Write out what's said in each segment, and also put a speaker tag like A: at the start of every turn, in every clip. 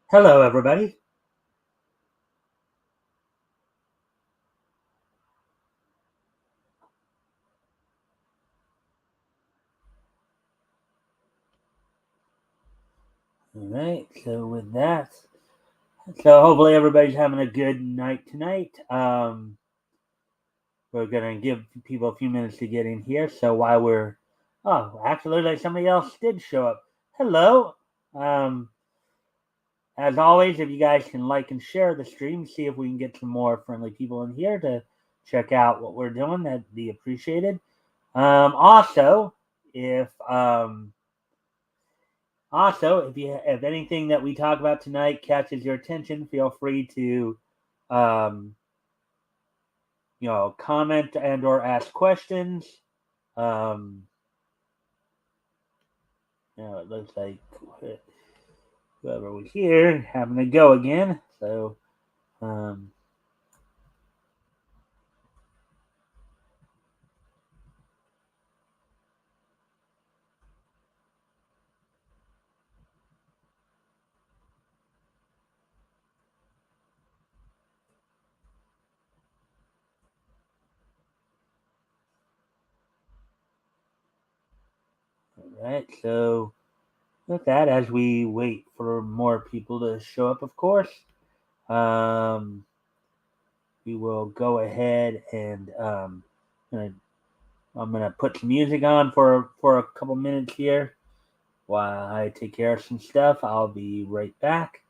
A: Hello, everybody. All right. So with that, hopefully everybody's having a good night tonight. We're gonna give people a few minutes to get in here. So while we're, actually, looks like somebody else did show up. Hello. Um, as always, if you guys can like and share the stream, see if we can get some more friendly people in here to check out what we're doing. That'd be appreciated. Also, if Also, if anything that we talk about tonight catches your attention, feel free to, um, comment and or ask questions. Um, it looks like whoever was here having a go again. So, um, all right. So, with that, as we wait for more people to show up, of course, um, we will go ahead and I'm gonna put some music on for a couple minutes here. While I take care of some stuff, I'll be right back.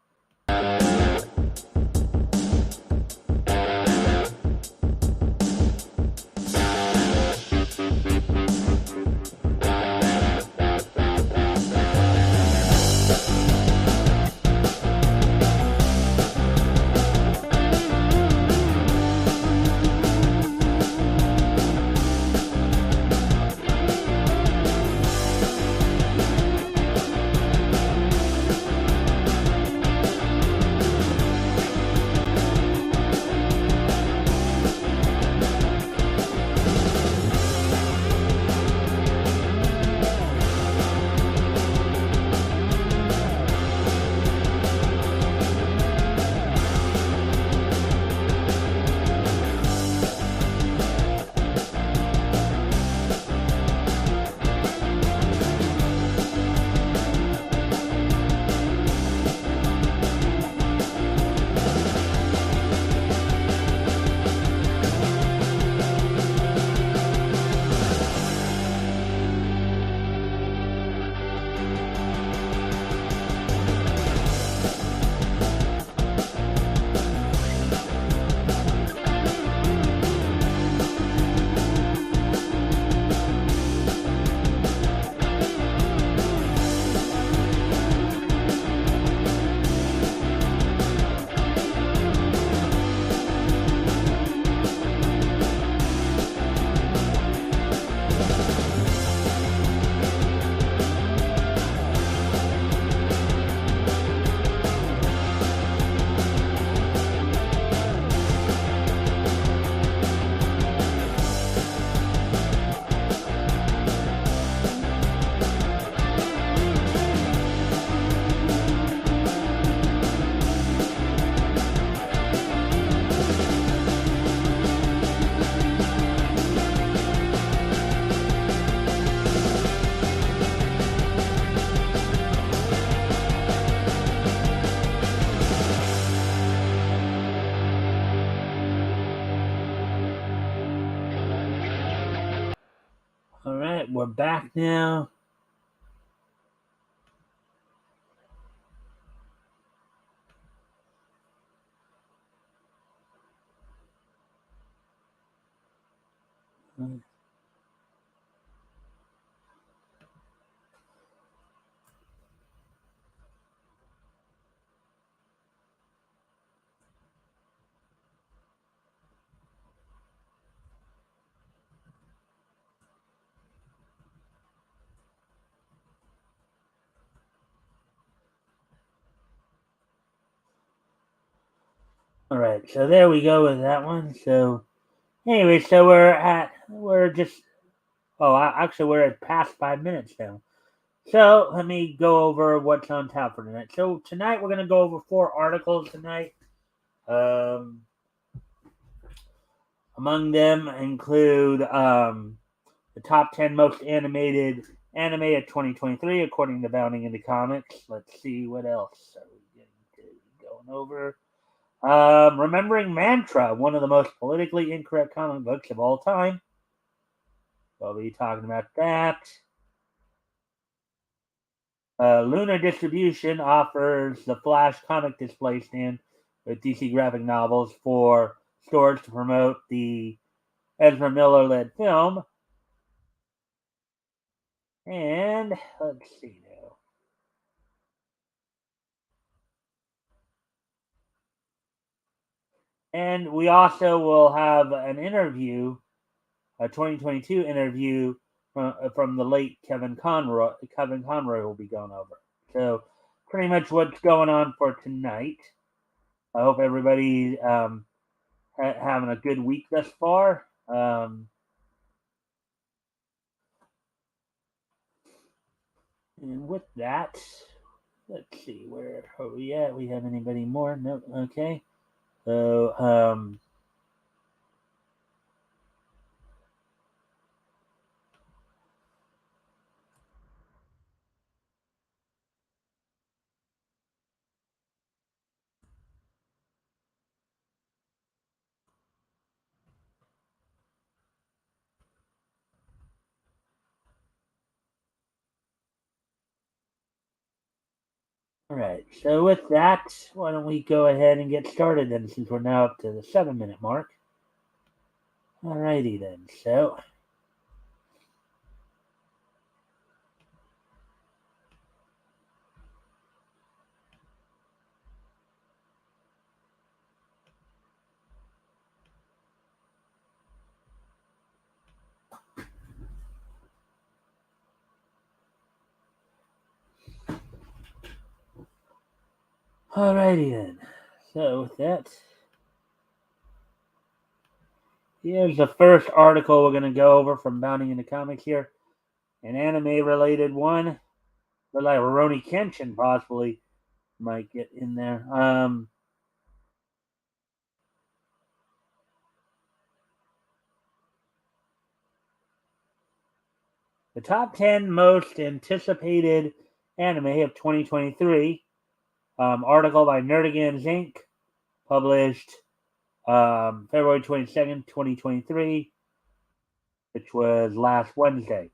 A: All right, we're back now. All right, so there we go with that one. So anyway, we're just actually we're at past 5 minutes now. So let me go over what's on tap for tonight. So tonight we're going to go over 4 articles tonight. Among them include the top 10 most animated anime of 2023, according to Bounding into Comics. Let's see what else are we going over. Remembering Mantra, one of the most politically incorrect comic books of all time. We'll be talking about that. Lunar Distribution offers the Flash comic display stand with DC graphic novels for stores to promote the Ezra Miller-led film. And let's see now. And we also will have an interview, a 2022 interview from the late Kevin Conroy. Kevin Conroy will be going over. So pretty much what's going on for tonight. I hope everybody having a good week thus far. And with that, let's see, where are we at? We have anybody more? No. Okay. So all right. So with that, why don't we go ahead and get started then, since we're now up to the 7-minute mark. All righty then. So. Alrighty then. So with that, here's the first article we're gonna go over from Bounding into Comics here. An anime related one. Look like Rurouni Kenshin possibly might get in there. The top 10 most anticipated anime of 2023. Article by Nerdigans Inc. Published February 22nd, 2023, which was last Wednesday.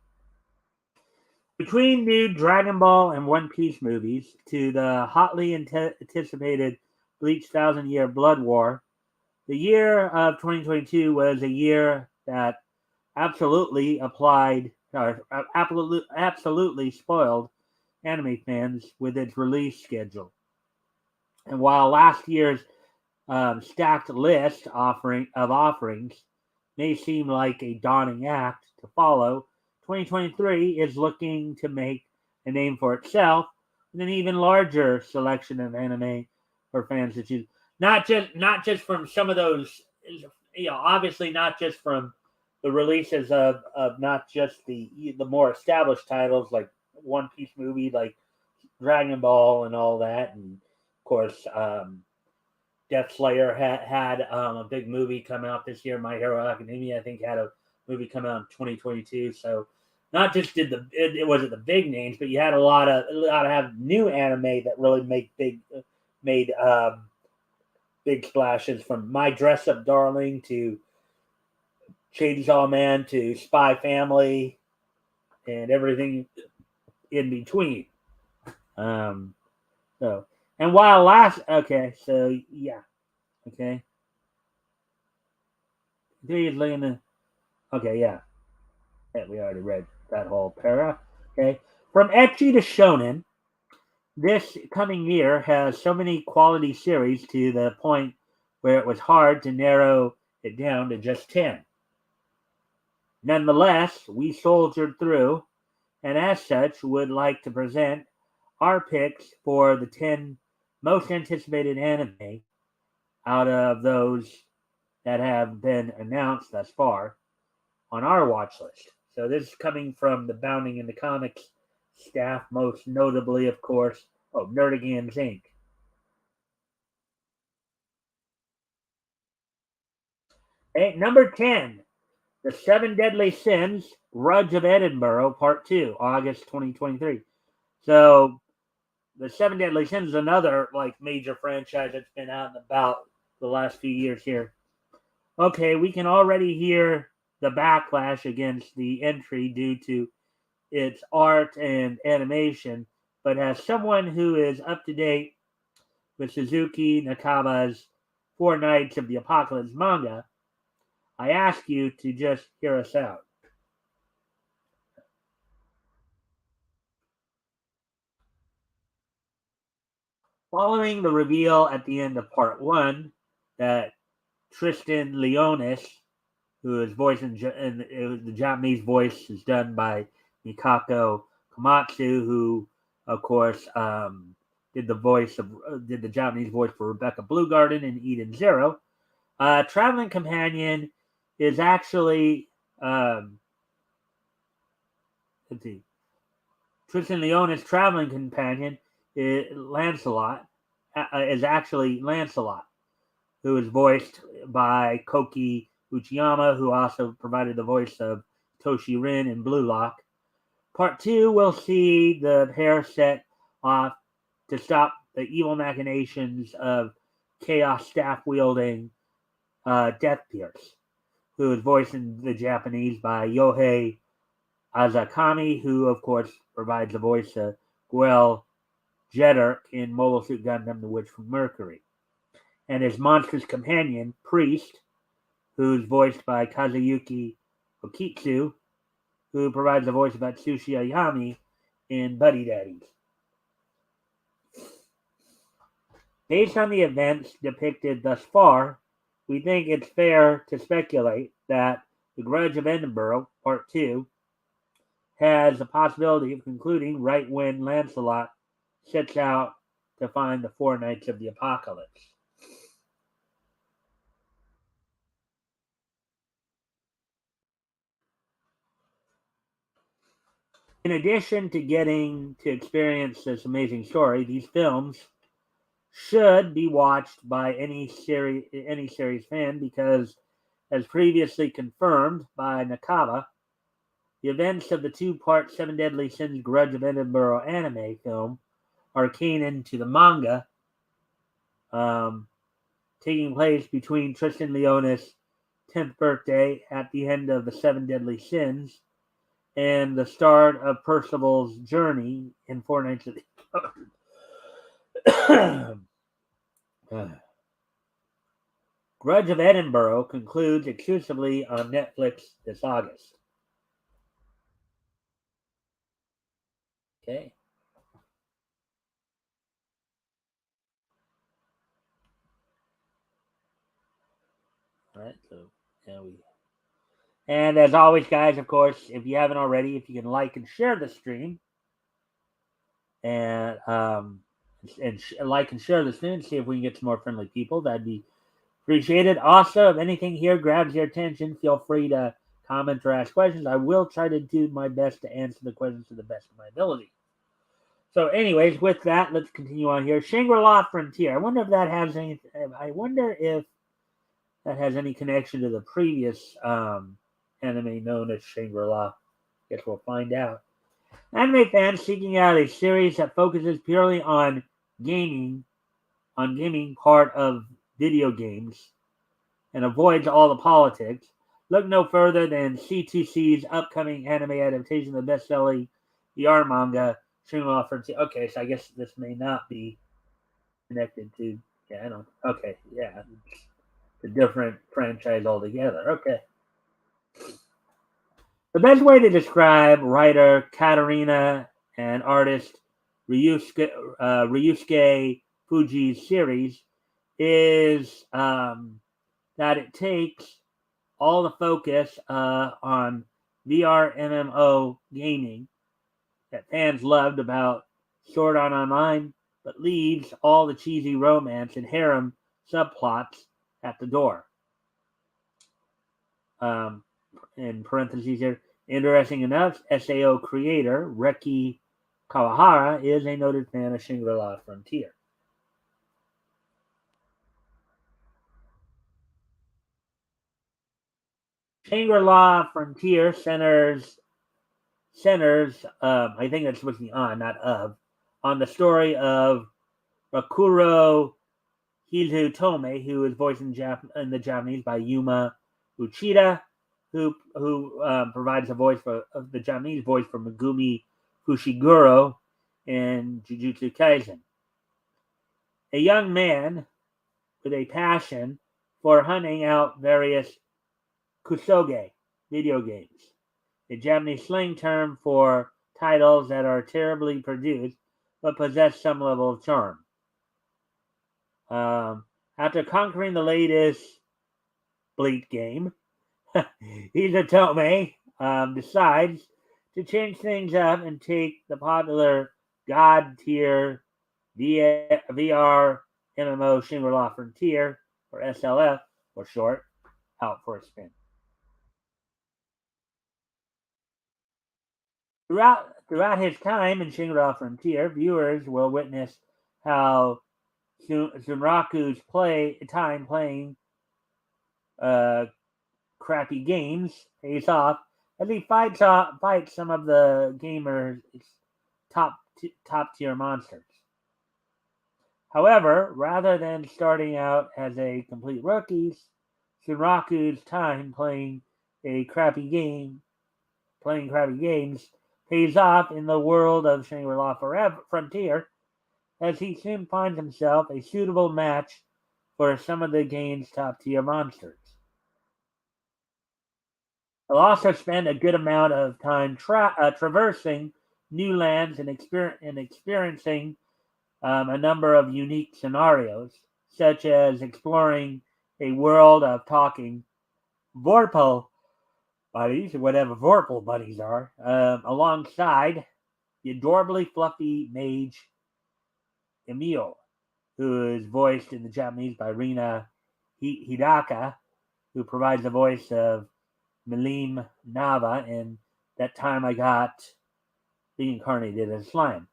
A: Between new Dragon Ball and One Piece movies to the hotly anticipated Bleach Thousand Year Blood War, the year of 2022 was a year that absolutely spoiled anime fans with its release schedule. And while last year's stacked list of offerings may seem like a daunting act to follow, 2023 is looking to make a name for itself with an even larger selection of anime for fans to choose. Not just from some of those, obviously not just from the releases of not just the more established titles like One Piece movie, like Dragon Ball and all that, and of course Death Slayer had a big movie come out this year. My Hero Academia, I think, had a movie come out in 2022. So not just did it wasn't the big names, but you had a lot of have new anime that really made big splashes, from My Dress Up Darling to Chainsaw Man to Spy Family and everything in between. Um, so and while last okay, so yeah, okay. Okay, yeah. Yeah, we already read that whole para. Okay. From ecchi to shonen, this coming year has so many quality series to the point where it was hard to narrow it down to just 10. Nonetheless, we soldiered through, and as such, would like to present our picks for the 10 most anticipated anime out of those that have been announced thus far on our watch list. So this is coming from the Bounding into Comics staff, most notably, of course, Nerdigans Inc. Okay, number 10, The Seven Deadly Sins, Grudge of Edinburgh, Part 2, August 2023. So, The Seven Deadly Sins is another like major franchise that's been out and about the last few years here. Okay, we can already hear the backlash against the entry due to its art and animation, but as someone who is up to date with Suzuki Nakaba's Four Knights of the Apocalypse manga, I ask you to just hear us out. Following the reveal at the end of part 1 that Tristan Leonis, who is voiced in the Japanese voice is done by Mikako Komatsu, who, of course, did the Japanese voice for Rebecca Bluegarden in Eden Zero. Traveling companion is actually let's see, Tristan Leonis' traveling companion Lancelot is actually Lancelot, who is voiced by Koki Uchiyama, who also provided the voice of Toshi Rin in Blue Lock. Part 2 will see the pair set off to stop the evil machinations of Chaos staff wielding Death Pierce, who is voiced in the Japanese by Yohei Azakami, who of course provides the voice of Guel Jeddirk in Mobile Suit Gundam: The Witch from Mercury, and his monstrous companion Priest, who's voiced by Kazuyuki Okitsu, who provides the voice of Atsushi Ayami in Buddy Daddies. Based on the events depicted thus far, we think it's fair to speculate that The Grudge of Edinburgh, Part 2, has the possibility of concluding right when Lancelot sets out to find the Four Knights of the Apocalypse. In addition to getting to experience this amazing story, these films should be watched by any series fan because, as previously confirmed by Nakaba, the events of the two-part Seven Deadly Sins Grudge of Edinburgh anime film are canon to the manga, taking place between Tristan Leonis' 10th birthday at the end of the Seven Deadly Sins and the start of Percival's journey in Four Knights of the Grudge of Edinburgh concludes exclusively on Netflix this August. Okay. All right. So, yeah, and as always, guys, of course, if you haven't already, if you can like and share the stream, and like and share the stream, see if we can get some more friendly people. That'd be appreciated. Also, if anything here grabs your attention, feel free to comment or ask questions. I will try to do my best to answer the questions to the best of my ability. So, anyways, with that, let's continue on here. Shangri-La Frontier. I wonder if that has any. I wonder if that has any connection to the previous anime known as Shangri-La. Guess we'll find out. Anime fans seeking out a series that focuses purely on gaming part of video games and avoids all the politics, look no further than C2C's upcoming anime adaptation of the best-selling VR manga Shangri-La Frontier. Okay, so I guess this may not be connected to. Yeah, I don't. Okay, yeah, it's a different franchise altogether. Okay. The best way to describe writer Katarina and artist Ryusuke Fuji's series is that it takes all the focus on VR MMO gaming that fans loved about Sword Art Online, but leaves all the cheesy romance and harem subplots at the door. In parentheses here, interesting enough, SAO creator Reki Kawahara is a noted fan of Shangri-La Frontier. Shangri-La Frontier centers, I think that's supposed to be on, not of, on the story of Rakuro Hizutome, who is voiced in the Japanese by Yuma Uchida, who provides a voice for the Japanese voice for Megumi Fushiguro in Jujutsu Kaisen. A young man with a passion for hunting out various kusoge video games, a Japanese slang term for titles that are terribly produced but possess some level of charm. After conquering the latest Bleak game, Hizutome decides to change things up and take the popular God tier VR MMO Shangri-La Frontier, or SLF for short, out for a spin. Throughout his time in Shangri-La Frontier, viewers will witness how Sunraku's time playing uh, crappy games pays off as he fights some of the gamers' top tier monsters. However, rather than starting out as a complete rookie, Sunraku's time playing crappy games, pays off in the world of Shangri-La Frontier, as he soon finds himself a suitable match for some of the game's top tier monsters. He'll also spend a good amount of time traversing new lands and experiencing a number of unique scenarios, such as exploring a world of talking Vorpal buddies, whatever Vorpal buddies are, alongside the adorably fluffy mage Emil, who is voiced in the Japanese by Rina Hidaka, who provides the voice of Milim Nava in That Time I Got Reincarnated as Slime.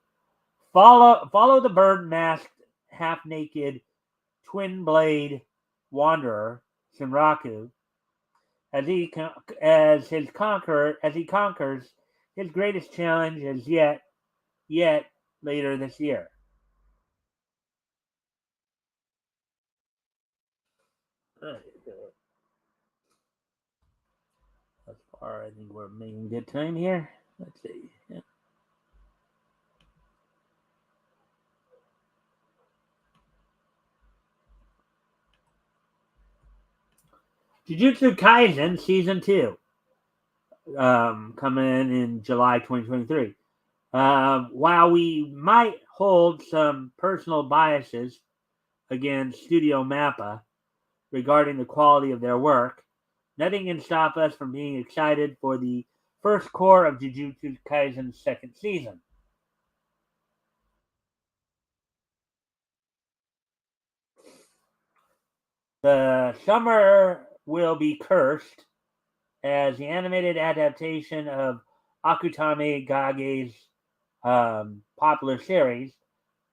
A: Follow the bird masked, half naked, twin blade wanderer, Sunraku, as he conquers his greatest challenge as yet later this year. Thus far, I think we're making good time here. Let's see. Yeah. Jujutsu Kaisen Season 2, coming in July 2023. While we might hold some personal biases against Studio Mappa regarding the quality of their work, nothing can stop us from being excited for the first core of Jujutsu Kaisen's second season. The summer will be cursed as the animated adaptation of Akutami Gage's popular series,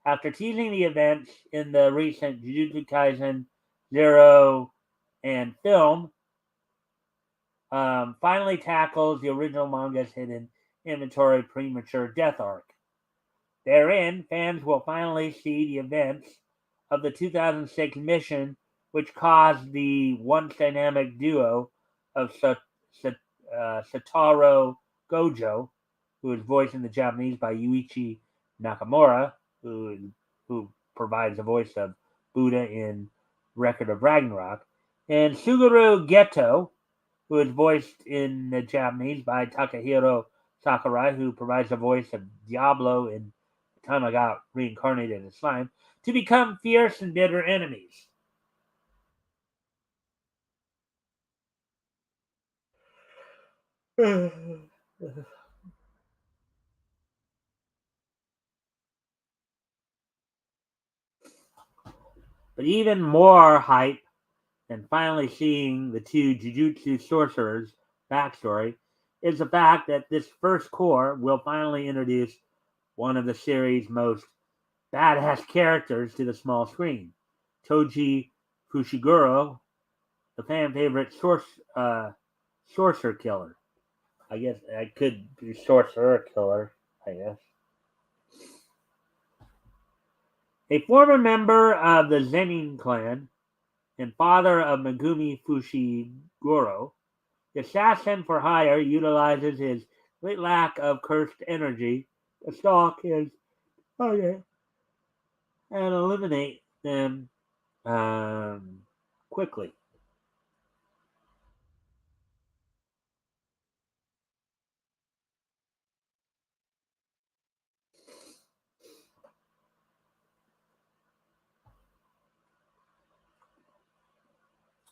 A: after teasing the events in the recent Jujutsu Kaisen Zero and film, finally tackles the original manga's hidden inventory premature death arc. Therein, fans will finally see the events of the 2006 mission, which caused the once dynamic duo of Satoru Gojo, who is voiced in the Japanese by Yuichi Nakamura, who provides the voice of Buddha in Record of Ragnarok, and Suguru Geto, who is voiced in the Japanese by Takahiro Sakurai, who provides the voice of Diablo in The Time I Got Reincarnated as Slime, to become fierce and bitter enemies. But even more hype than finally seeing the two Jujutsu sorcerers' backstory is the fact that this first core will finally introduce one of the series' most badass characters to the small screen. Toji Fushiguro, the fan favorite sorcerer killer. I guess I could be sorcerer killer, I guess. A former member of the Zenin clan and father of Megumi Fushiguro, the assassin for hire utilizes his great lack of cursed energy to stalk his target and eliminate them quickly.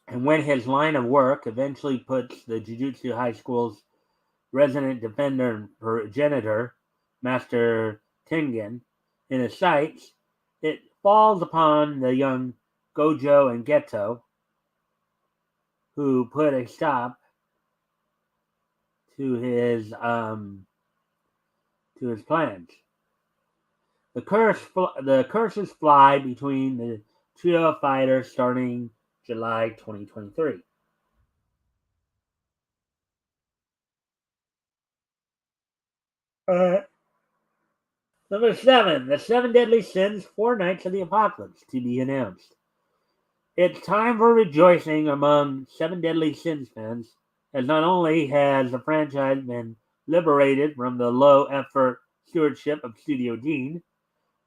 A: And when his line of work eventually puts the Jujutsu High School's resident defender and progenitor, Master Tengen, in his sights, it falls upon the young Gojo and Geto, who put a stop to his plans. The curses fly between the trio of fighters starting July 2023. Number 7, The Seven Deadly Sins, Four Nights of the Apocalypse, to be announced. It's time for rejoicing among Seven Deadly Sins fans, as not only has the franchise been liberated from the low-effort stewardship of Studio Dean,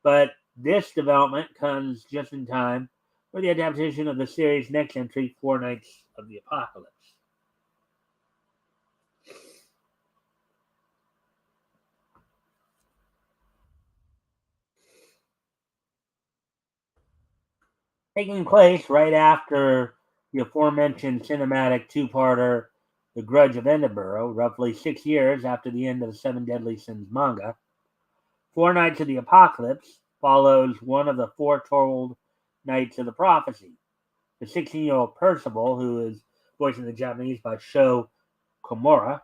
A: but this development comes just in time for the adaptation of the series' next entry, Four Nights of the Apocalypse. Taking place right after the aforementioned cinematic two-parter The Grudge of Edinburgh, roughly 6 years after the end of the Seven Deadly Sins manga, Four Nights of the Apocalypse follows one of the foretold Nights of the Prophecy. The 16-year-old Percival, who is voiced in the Japanese by Sho Komura,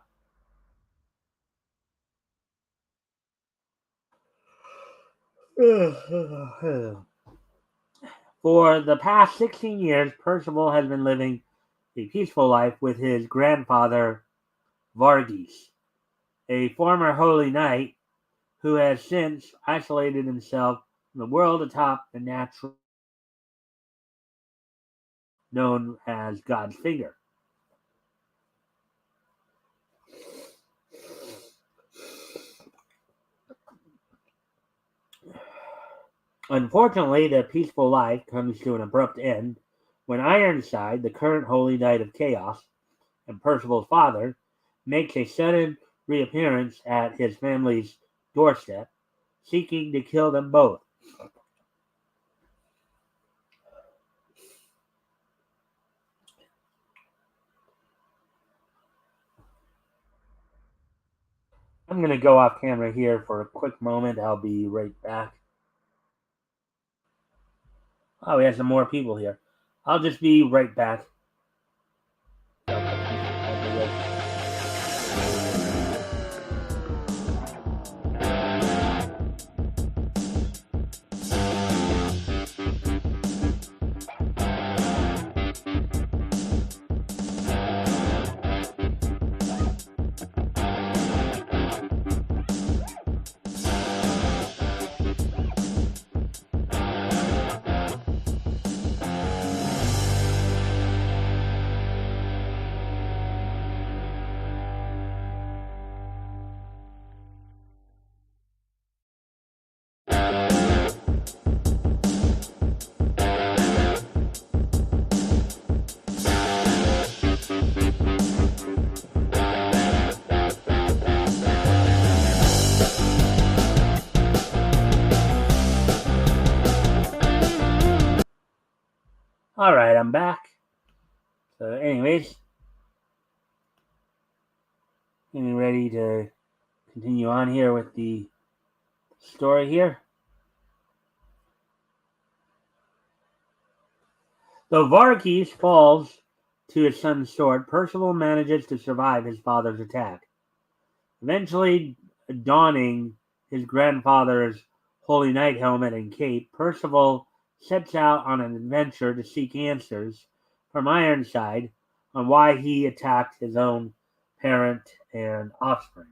A: for the past 16 years, Percival has been living a peaceful life with his grandfather, Varghese, a former holy knight who has since isolated himself from the world atop the natural known as God's finger. Unfortunately, their peaceful life comes to an abrupt end when Ironside, the current Holy Knight of Chaos and Percival's father, makes a sudden reappearance at his family's doorstep, seeking to kill them both. I'm going to go off camera here for a quick moment. I'll be right back. Oh, we have some more people here. I'll just be right back. All right, I'm back. So, anyways, getting ready to continue on here with the story here. Though Varghese falls to his son's sword, Percival manages to survive his father's attack, eventually donning his grandfather's Holy Knight helmet and cape, Percival sets out on an adventure to seek answers from Ironside on why he attacked his own parent and offspring.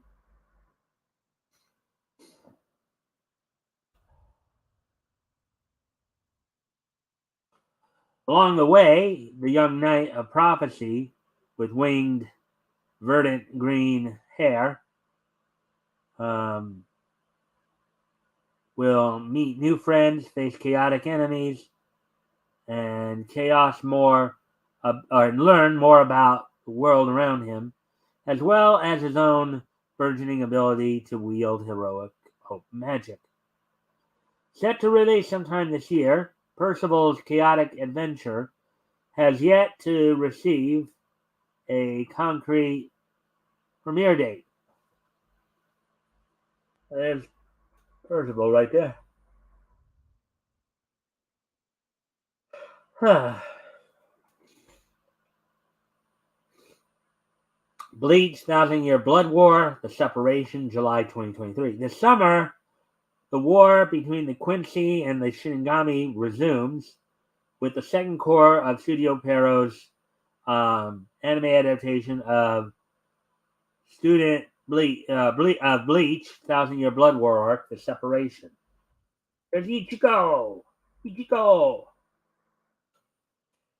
A: Along the way, the young knight of prophecy, with winged, verdant green hair, um, will meet new friends, face chaotic enemies, and chaos more, or learn more about the world around him, as well as his own burgeoning ability to wield heroic hope magic. Set to release sometime this year, Percival's chaotic adventure has yet to receive a concrete premiere date. There's Percival right there. Bleach, Thousand Year Blood War, The Separation, July 2023. This summer, the war between the Quincy and the Shinigami resumes with the second core of Studio Pierrot's anime adaptation of Bleach, Thousand Year Blood War arc, The Separation. There's Ichigo! Ichigo!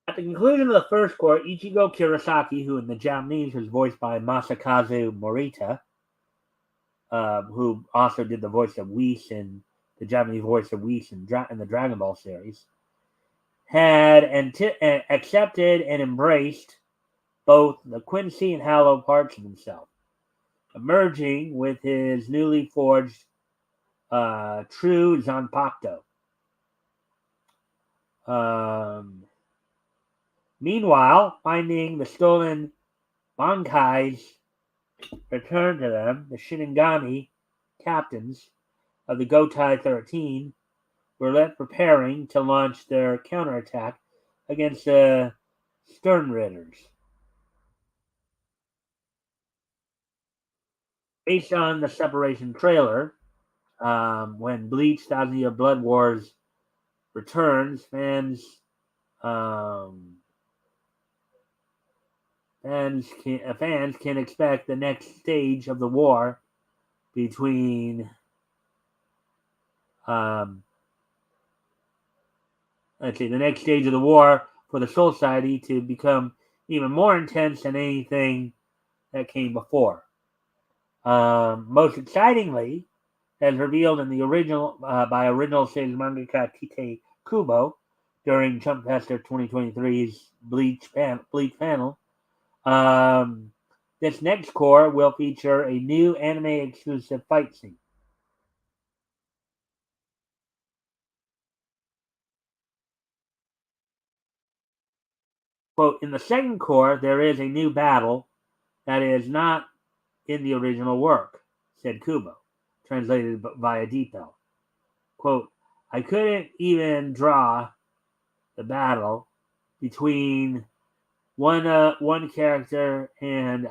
A: At the conclusion of the first core, Ichigo Kurosaki, who in the Japanese was voiced by Masakazu Morita, who also did the voice of Whis in the Japanese voice of Whis in the Dragon Ball series, had accepted and embraced both the Quincy and Hollow parts of himself, emerging with his newly forged true Zanpakuto. Meanwhile, finding the stolen Bankais returned to them, the Shinigami captains of the Gotai 13 were left preparing to launch their counterattack against the Sternritters. Based on the Separation trailer, when Bleach Thousand Year Blood Wars returns, fans can expect the next stage of the war between the next stage of the war for the Soul Society to become even more intense than anything that came before. Most excitingly, as revealed in the original by original series mangaka Tite Kubo during Jump Festa 2023's Bleach panel, this next core will feature a new anime exclusive fight scene. Quote, in the second core, there is a new battle that is not in the original work, said Kubo, translated via Depel. Quote, I couldn't even draw the battle between one character and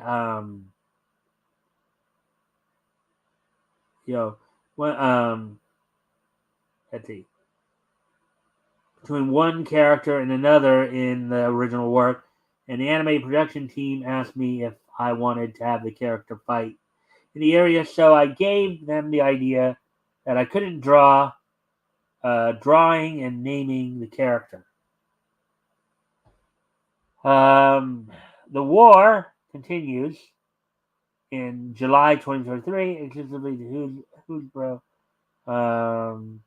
A: let's see, between one character and another in the original work, and the anime production team asked me if I wanted to have the character fight in the area, so I gave them the idea that I couldn't draw, drawing and naming the character. The war continues in July 2023, exclusively to Who's Bro. I'm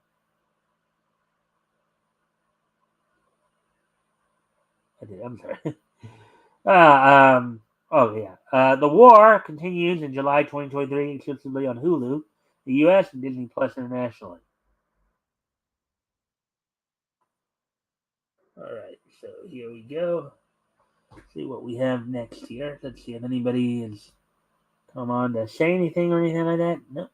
A: sorry. The war continues in July 2023, exclusively on Hulu, the US, and Disney Plus internationally. All right, so here we go. Let's see what we have next here. Let's see if anybody has come on to say anything or anything like that. No.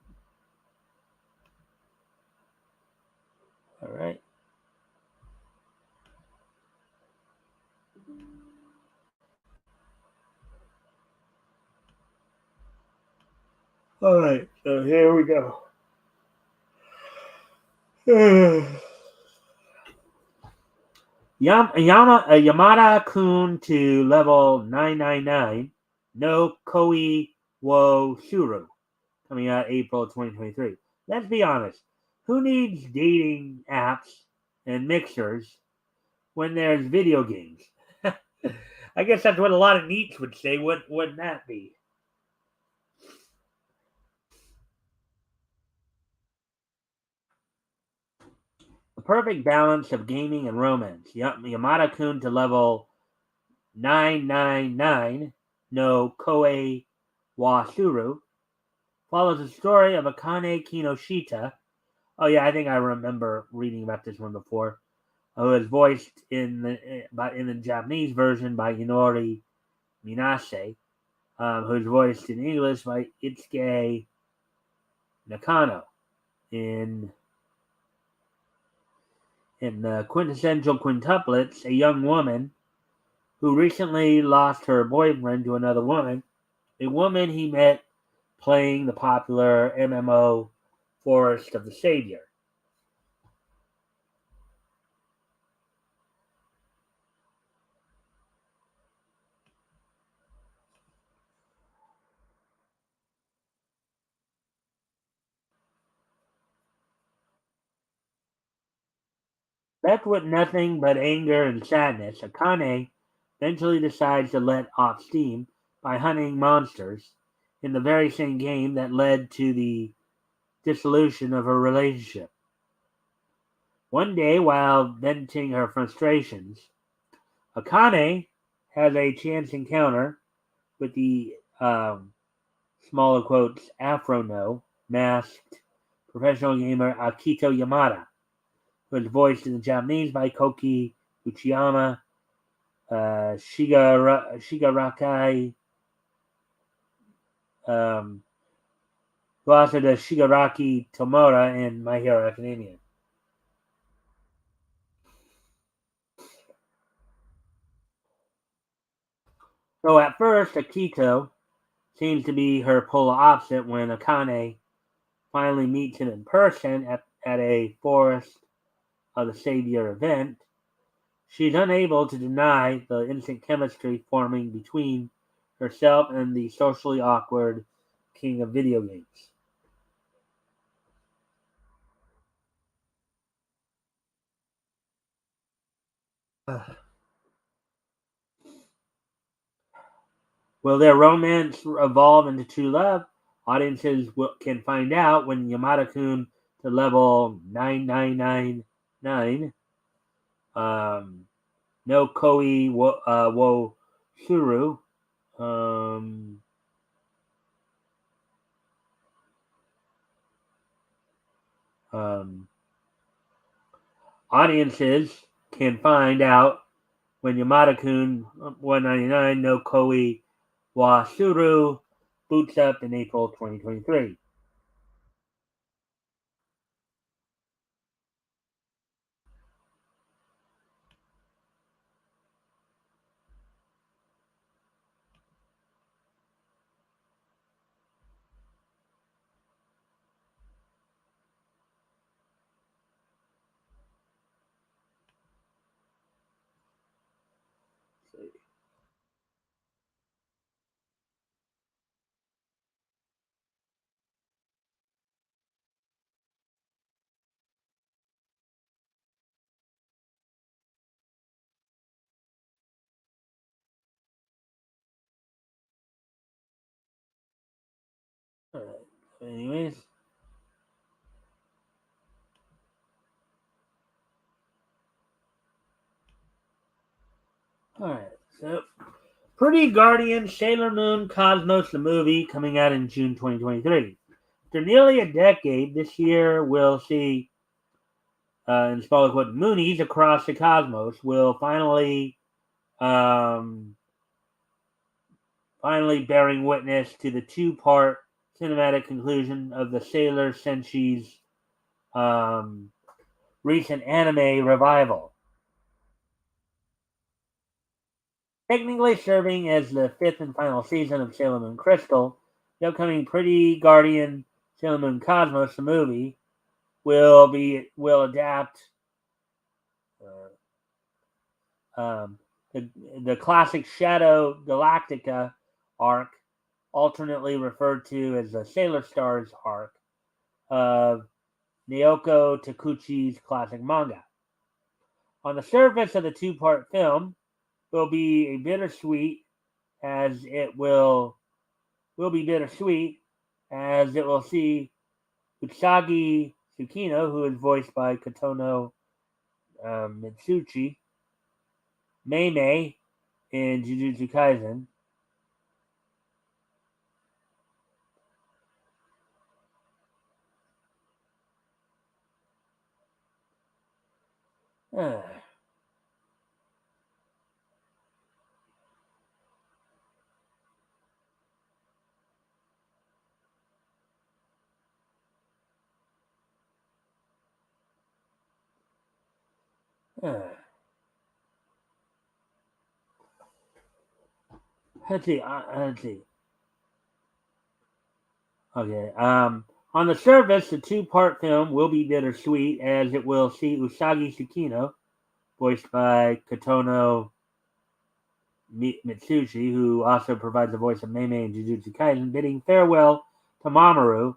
A: All right. All right, so here we go. Yamada-kun to level 999, no Koi wo Shuru, coming out April 2023. Let's be honest. Who needs dating apps and mixers when there's video games? I guess that's what a lot of neats would say. Wouldn't that be? The perfect balance of gaming and romance. Yamada-kun to level 999, no Koei wa Shuru, follows the story of Akane Kinoshita. Oh yeah, I think I remember reading about this one before. Who is voiced in the Japanese version by Inori Minase, who's voiced in English by Itsuke Nakano. In the quintessential quintuplets, a young woman who recently lost her boyfriend to another woman, a woman he met playing the popular MMO Forest of the Savior. Left with nothing but anger and sadness, Akane eventually decides to let off steam by hunting monsters in the very same game that led to the dissolution of her relationship. One day, while venting her frustrations, Akane has a chance encounter with the smaller quotes Afro masked professional gamer Akito Yamada, who is voiced in the Japanese by Koki Uchiyama, Shigarakai, um, who also does Shigaraki Tomura in My Hero Academia. So at first, Akito seems to be her polar opposite when Akane finally meets him in person at a Forest of the Savior event. She's unable to deny the instant chemistry forming between herself and the socially awkward king of video games. Will their romance evolve into true love? Audiences can find out when Yamada-kun to level 9999, no Koi wo Shuru, um, um, audiences can find out when Yamada-kun 199 no Koi wa Shuru boots up in April 2023. Anyways, all right. So, Pretty Guardian Sailor Moon Cosmos the movie coming out in June 2023. After nearly a decade, this year we'll see in smaller quote Moonies across the cosmos will um, finally bearing witness to the two-part cinematic conclusion of the Sailor Sensei's um, recent anime revival. Technically serving as the fifth and final season of Sailor Moon Crystal, the upcoming Pretty Guardian Sailor Moon Cosmos, the movie, will adapt um, the classic Shadow Galactica arc, alternately referred to as the Sailor Stars arc of Naoko Takeuchi's classic manga. On the surface of the two-part film will be a bittersweet, as it will be bittersweet, as it will see Usagi Tsukino, who is voiced by Kotono Mitsuchi, Mei in Jujutsu Kaisen. Let's see. Let's see. Okay. On the surface, the two-part film will be bittersweet, as it will see Usagi Tsukino, voiced by Kotono Mitsushi, who also provides the voice of Mei in Jujutsu Kaisen, bidding farewell to Mamoru,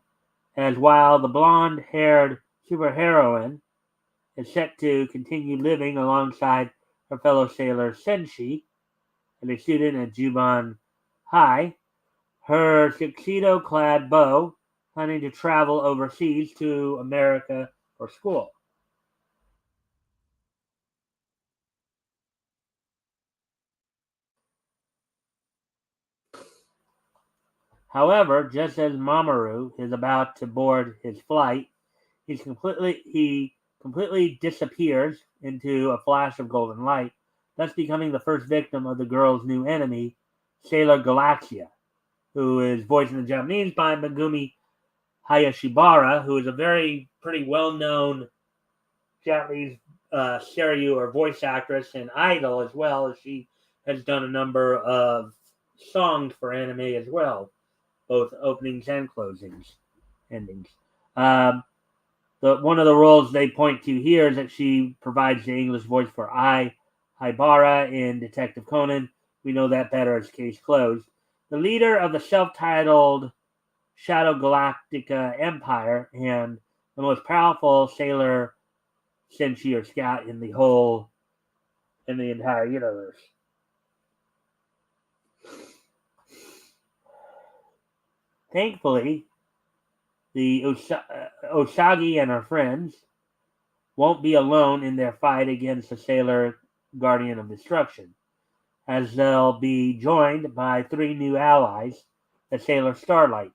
A: as while the blonde-haired superheroine is set to continue living alongside her fellow sailor Senshi, as a student at Juban High, her tuxedo-clad beau planning to travel overseas to America for school. However, just as Mamoru is about to board his flight, he completely disappears into a flash of golden light, thus becoming the first victim of the girl's new enemy, Sailor Galaxia, who is voiced in the Japanese by Megumi Hayashibara, who is a pretty well-known Japanese seiyuu or voice actress and idol, as well as she has done a number of songs for anime as well, both openings and closings, endings. Um, One of the roles they point to here is that she provides the English voice for Haibara in Detective Conan. We know that better as Case Closed. The leader of the self-titled Shadow Galactica Empire and the most powerful sailor Senshi or Scout in the entire universe. Thankfully, the Osagi and her friends won't be alone in their fight against the Sailor Guardian of Destruction, as they'll be joined by three new allies, the Sailor Starlights.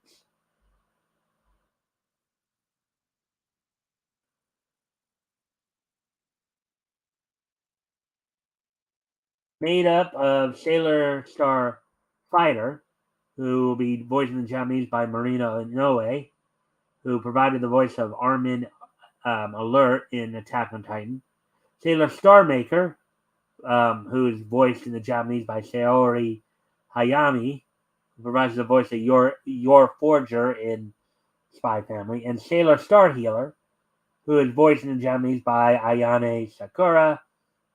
A: Made up of Sailor Star Fighter, who will be voiced in the Japanese by Marina Inoue, who provided the voice of Armin Alert in Attack on Titan. Sailor Star Maker, who is voiced in the Japanese by Saori Hayami, who provides the voice of Your Forger in Spy Family, and Sailor Star Healer, who is voiced in the Japanese by Ayane Sakura,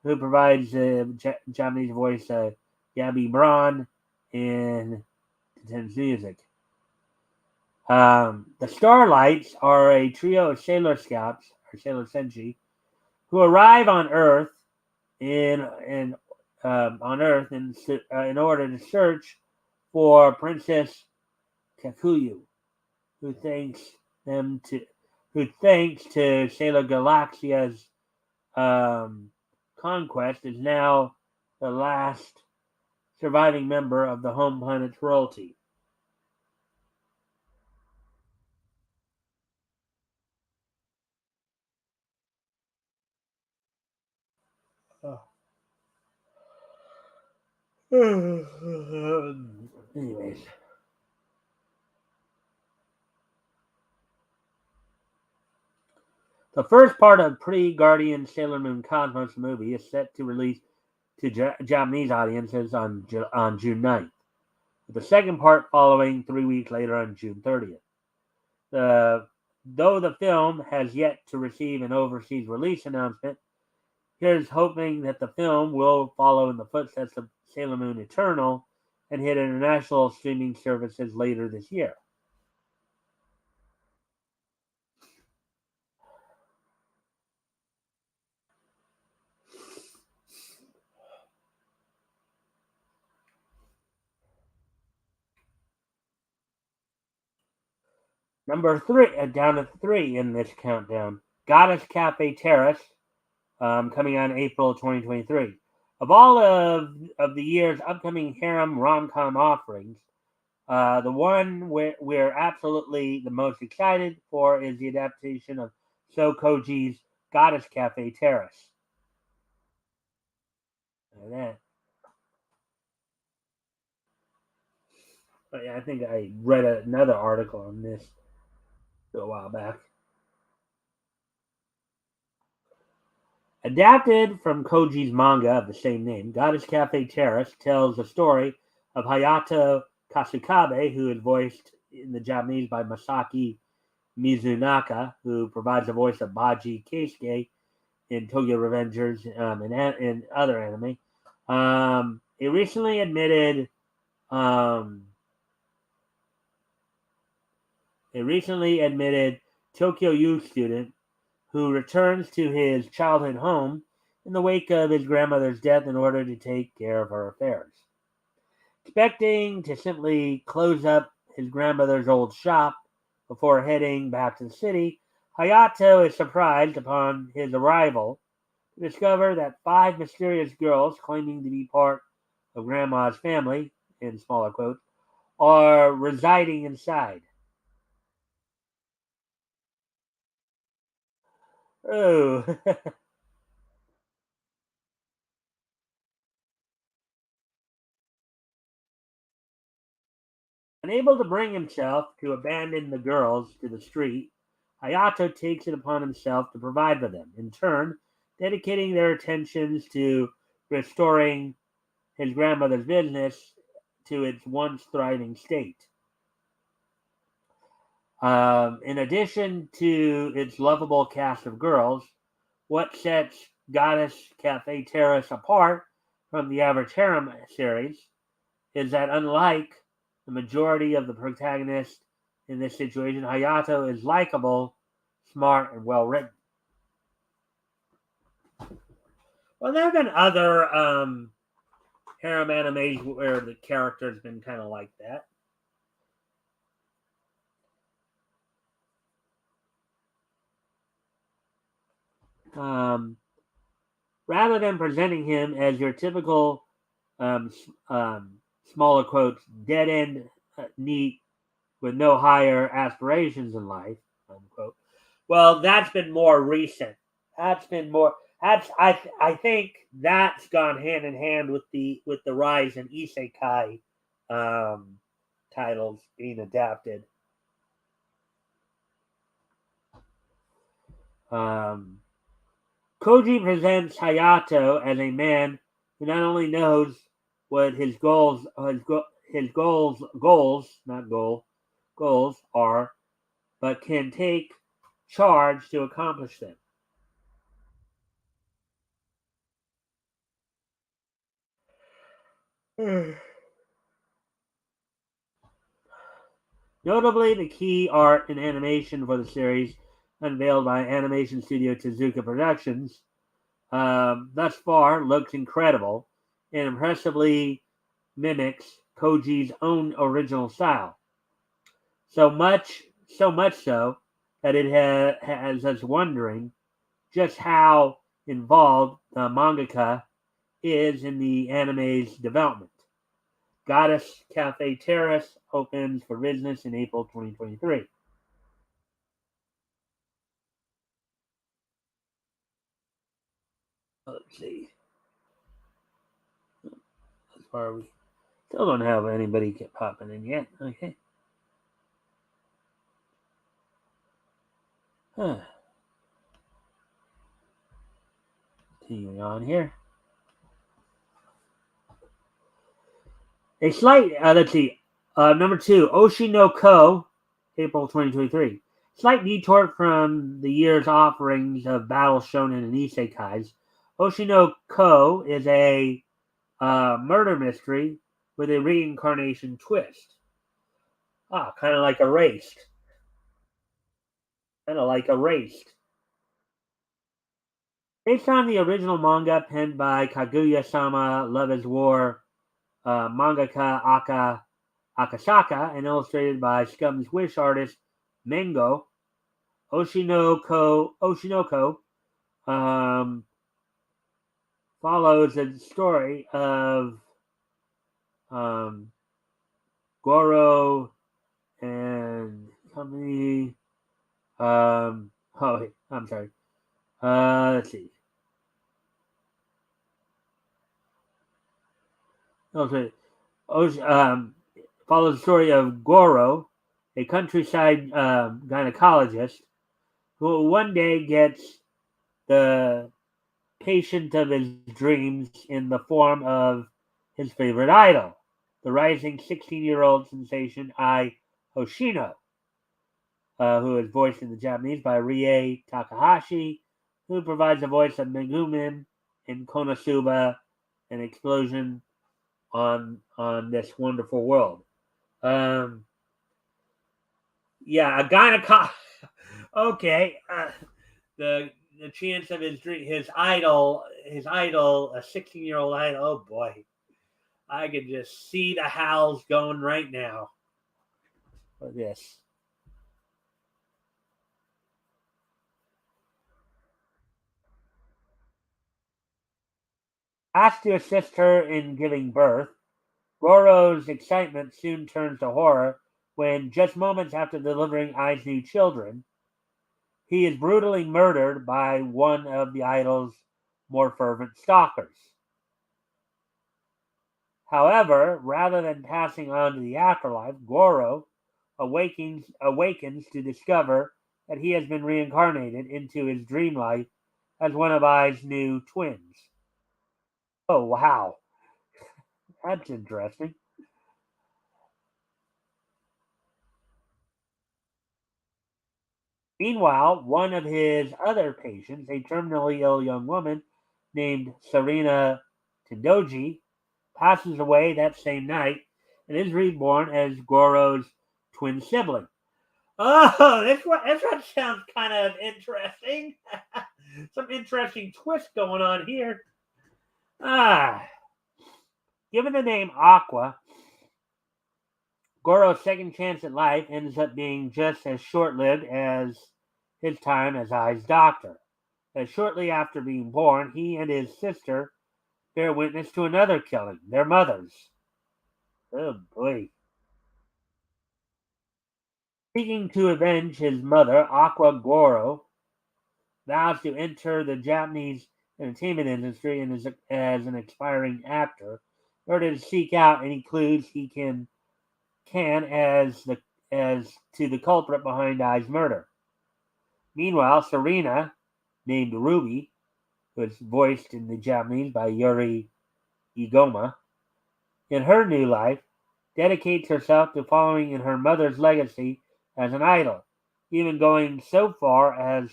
A: who provides the Japanese voice of Gabby Braun in Tense Music. The Starlights are a trio of Sailor Scouts, or Sailor Senshi, who arrive on Earth in order to search for Princess Kakuyu, who thanks them to who thanks to Sailor Galaxia's conquest is now the last surviving member of the home planet's royalty. Oh. Anyways. The first part of pre-Guardian Sailor Moon Cosmos movie is set to release to Japanese audiences on June 9th, with the second part following 3 weeks later on June 30th. The Though the film has yet to receive an overseas release announcement, here's hoping that the film will follow in the footsteps of Sailor Moon Eternal and hit international streaming services later this year. Number three, down to three in this countdown, Goddess Cafe Terrace, coming out in April 2023. Of all of the year's upcoming harem rom-com offerings, the one we're absolutely the most excited for is the adaptation of So Koji's Goddess Cafe Terrace. That. I think I read another article on this a while back. Adapted from Koji's manga of the same name, Goddess Cafe Terrace tells the story of Hayato Kasukabe, who is voiced in the Japanese by Masaki Mizunaka, who provides the voice of Baji Keisuke in Tokyo Revengers and other anime. It recently admitted Tokyo youth student who returns to his childhood home in the wake of his grandmother's death in order to take care of her affairs. Expecting to simply close up his grandmother's old shop before heading back to the city, Hayato is surprised upon his arrival to discover that five mysterious girls claiming to be part of Grandma's family, in smaller quotes, are residing inside. Oh. Unable to bring himself to abandon the girls to the street, Hayato takes it upon himself to provide for them, in turn, dedicating their attentions to restoring his grandmother's business to its once thriving state. In addition to its lovable cast of girls, what sets Goddess Cafe Terrace apart from the average harem series is that unlike the majority of the protagonists in this situation, Hayato is likable, smart, and well written. Well, there have been other harem animes where the character's been kind of like that. Um, Rather than presenting him as your typical um, smaller quotes dead end neat with no higher aspirations in life unquote. Well, that's been more recent. That's been more. That's I think that's gone hand in hand with the rise in isekai um, titles being adapted. Um, Koji presents Hayato as a man who not only knows what his goals not goals are, but can take charge to accomplish them. Notably, the key art and animation for the series, unveiled by animation studio Tezuka Productions, thus far looks incredible and impressively mimics Koji's own original style. So much so that it has us wondering just how involved the mangaka is in the anime's development. Goddess Cafe Terrace opens for business in April 2023. Let's see. As far as we still don't have anybody get popping in yet. Okay. Huh. Continuing on here. A slight, let's see. Number two, Oshi no Ko, April 2023. Slight detour from the year's offerings of battle shonen and isekais. Oshinoko is a murder mystery with a reincarnation twist. Ah, kind of like Erased. Kind of like Erased. Based on the original manga penned by Kaguya-sama Love is War mangaka Akasaka and illustrated by Scum's Wish artist Mango, Oshinoko um, follows the story of um, Goro and company. I'm sorry. Let's see. Okay. Follows the story of Goro, a countryside gynecologist, who one day gets the patient of his dreams in the form of his favorite idol, the rising 16-year-old sensation Ai Hoshino, who is voiced in the Japanese by Rie Takahashi, who provides the voice of Megumin in Konosuba, an explosion on this wonderful world. Yeah, a gynecologist. Okay, the chance of his idol, a 16-year-old idol. Oh boy, I can just see the howls going right now for this. Asked to assist her in giving birth, Goro's excitement soon turns to horror when, just moments after delivering Ai's new children, he is brutally murdered by one of the idol's more fervent stalkers. However, rather than passing on to the afterlife, Goro awakens to discover that he has been reincarnated into his dream life as one of Ai's new twins. Oh, wow. That's interesting. Meanwhile, one of his other patients, a terminally ill young woman named Serena Tendoji, passes away that same night and is reborn as Goro's twin sibling. Oh, this one sounds kind of interesting. Some interesting twist going on here. Ah, given the name Aqua, Goro's second chance at life ends up being just as short-lived as his time as Ai's doctor. As shortly after being born, he and his sister bear witness to another killing, their mother's. Oh boy. Seeking to avenge his mother, Aqua Goro vows to enter the Japanese entertainment industry and as an aspiring actor in order to seek out any clues he can as to the culprit behind Ai's murder. Meanwhile, Serena, named Ruby, who is voiced in the Japanese by Yuri Igoma, in her new life, dedicates herself to following in her mother's legacy as an idol, even going so far as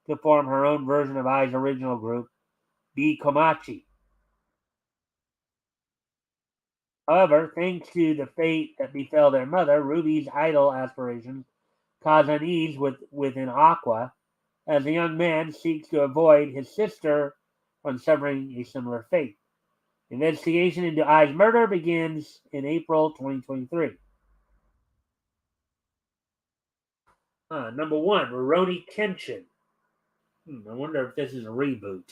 A: to form her own version of Ai's original group, B. Komachi. However, thanks to the fate that befell their mother, Ruby's idol aspirations cause unease within Aqua as the young man seeks to avoid his sister from suffering a similar fate. Investigation into Ai's murder begins in April 2023. Number one, Rurouni Kenshin. I wonder if this is a reboot.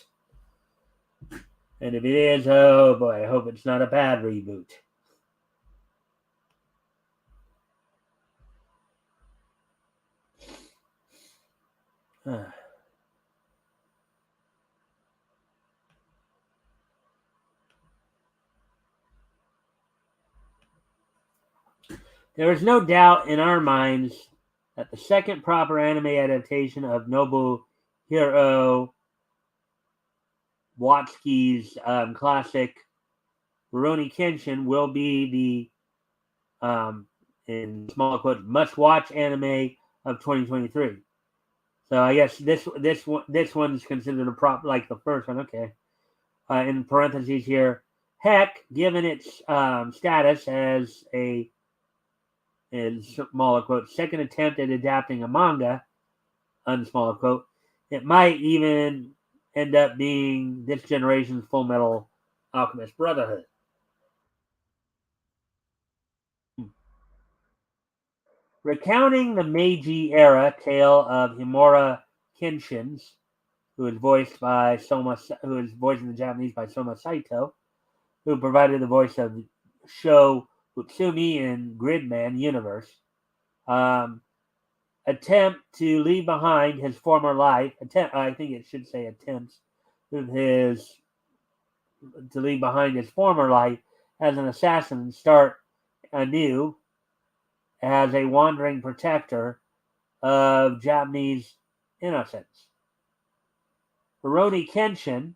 A: And if it is, oh boy, I hope it's not a bad reboot. There is no doubt in our minds that the second proper anime adaptation of Nobuhiro Watsuki's classic Rurouni Kenshin will be the in small quotes must-watch anime of 2023. So I guess this one's considered a prop like the first one. Okay. In parentheses here, heck, given its status as a in smaller quote second attempt at adapting a manga, unsmaller quote, it might even end up being this generation's Full Metal Alchemist Brotherhood. Recounting the Meiji era tale of Himura Kenshin's, who is voiced in the Japanese by Soma Saito, who provided the voice of Sho Utsumi in Gridman universe. Attempt to leave behind his former life. I think it should say attempts to leave behind his former life as an assassin and start anew as a wandering protector of Japanese innocence. Rurouni Kenshin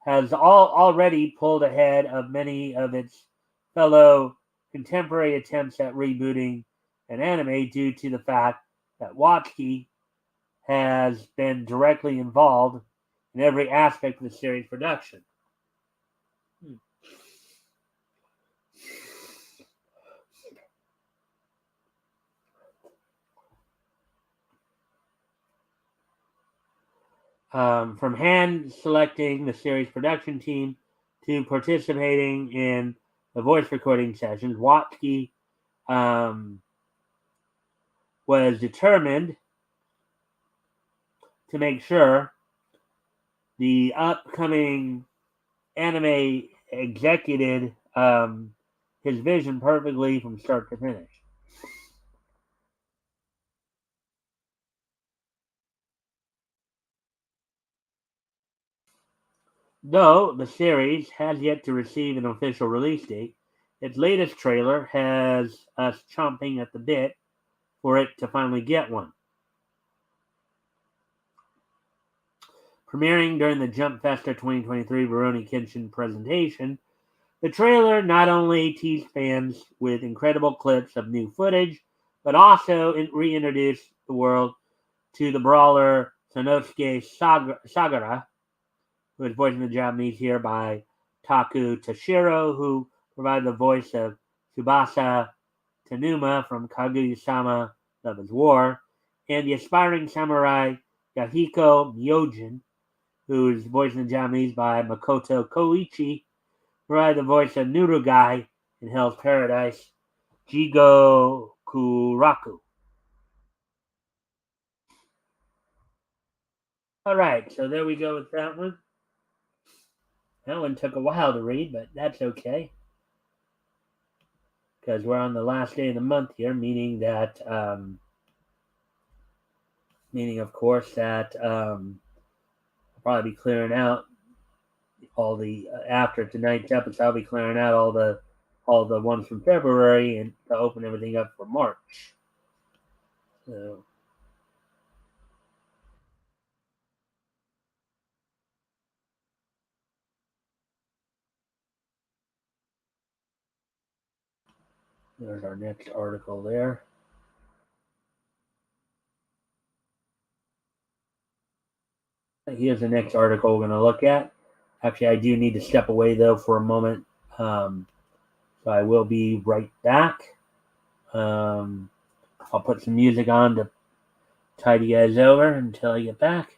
A: has already pulled ahead of many of its fellow contemporary attempts at rebooting an anime due to the fact that Watsuki has been directly involved in every aspect of the series production. From hand selecting the series production team to participating in the voice recording sessions, Watsuki was determined to make sure the upcoming anime executed his vision perfectly from start to finish. Though the series has yet to receive an official release date, its latest trailer has us chomping at the bit for it to finally get one. Premiering during the Jump Festa 2023 Rurouni Kenshin presentation, the trailer not only teased fans with incredible clips of new footage, but also reintroduced the world to the brawler Sanosuke Sagara, who is voiced in the Japanese here by Taku Toshiro, who provided the voice of Tsubasa Tenuma from Kaguya-sama Love is War, and the aspiring samurai Yahiko Myojin, who is voiced in the Japanese by Makoto Koichi, provided the voice of Nurugai in Hell's Paradise, Jigo Kuraku. All right, so there we go with that one. That one took a while to read, but that's okay. Because we're on the last day of the month here, meaning of course, that I'll probably be clearing out all the after tonight's episode. I'll be clearing out all the ones from February and to open everything up for March. So. There's our next article there. Here's the next article we're going to look at. Actually, I do need to step away, though, for a moment. So I will be right back. I'll put some music on to tide you guys over until I get back.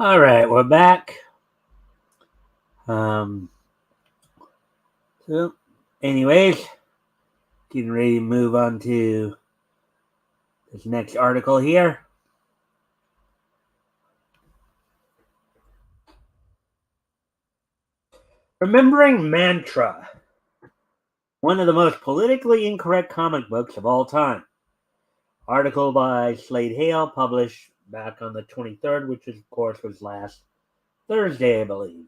A: All right, we're back. So, anyways, getting ready to move on to this next article here. Remembering Mantra, one of the most politically incorrect comic books of all time. Article by Slade Hale, published back on the 23rd, which of course was last Thursday, I believe.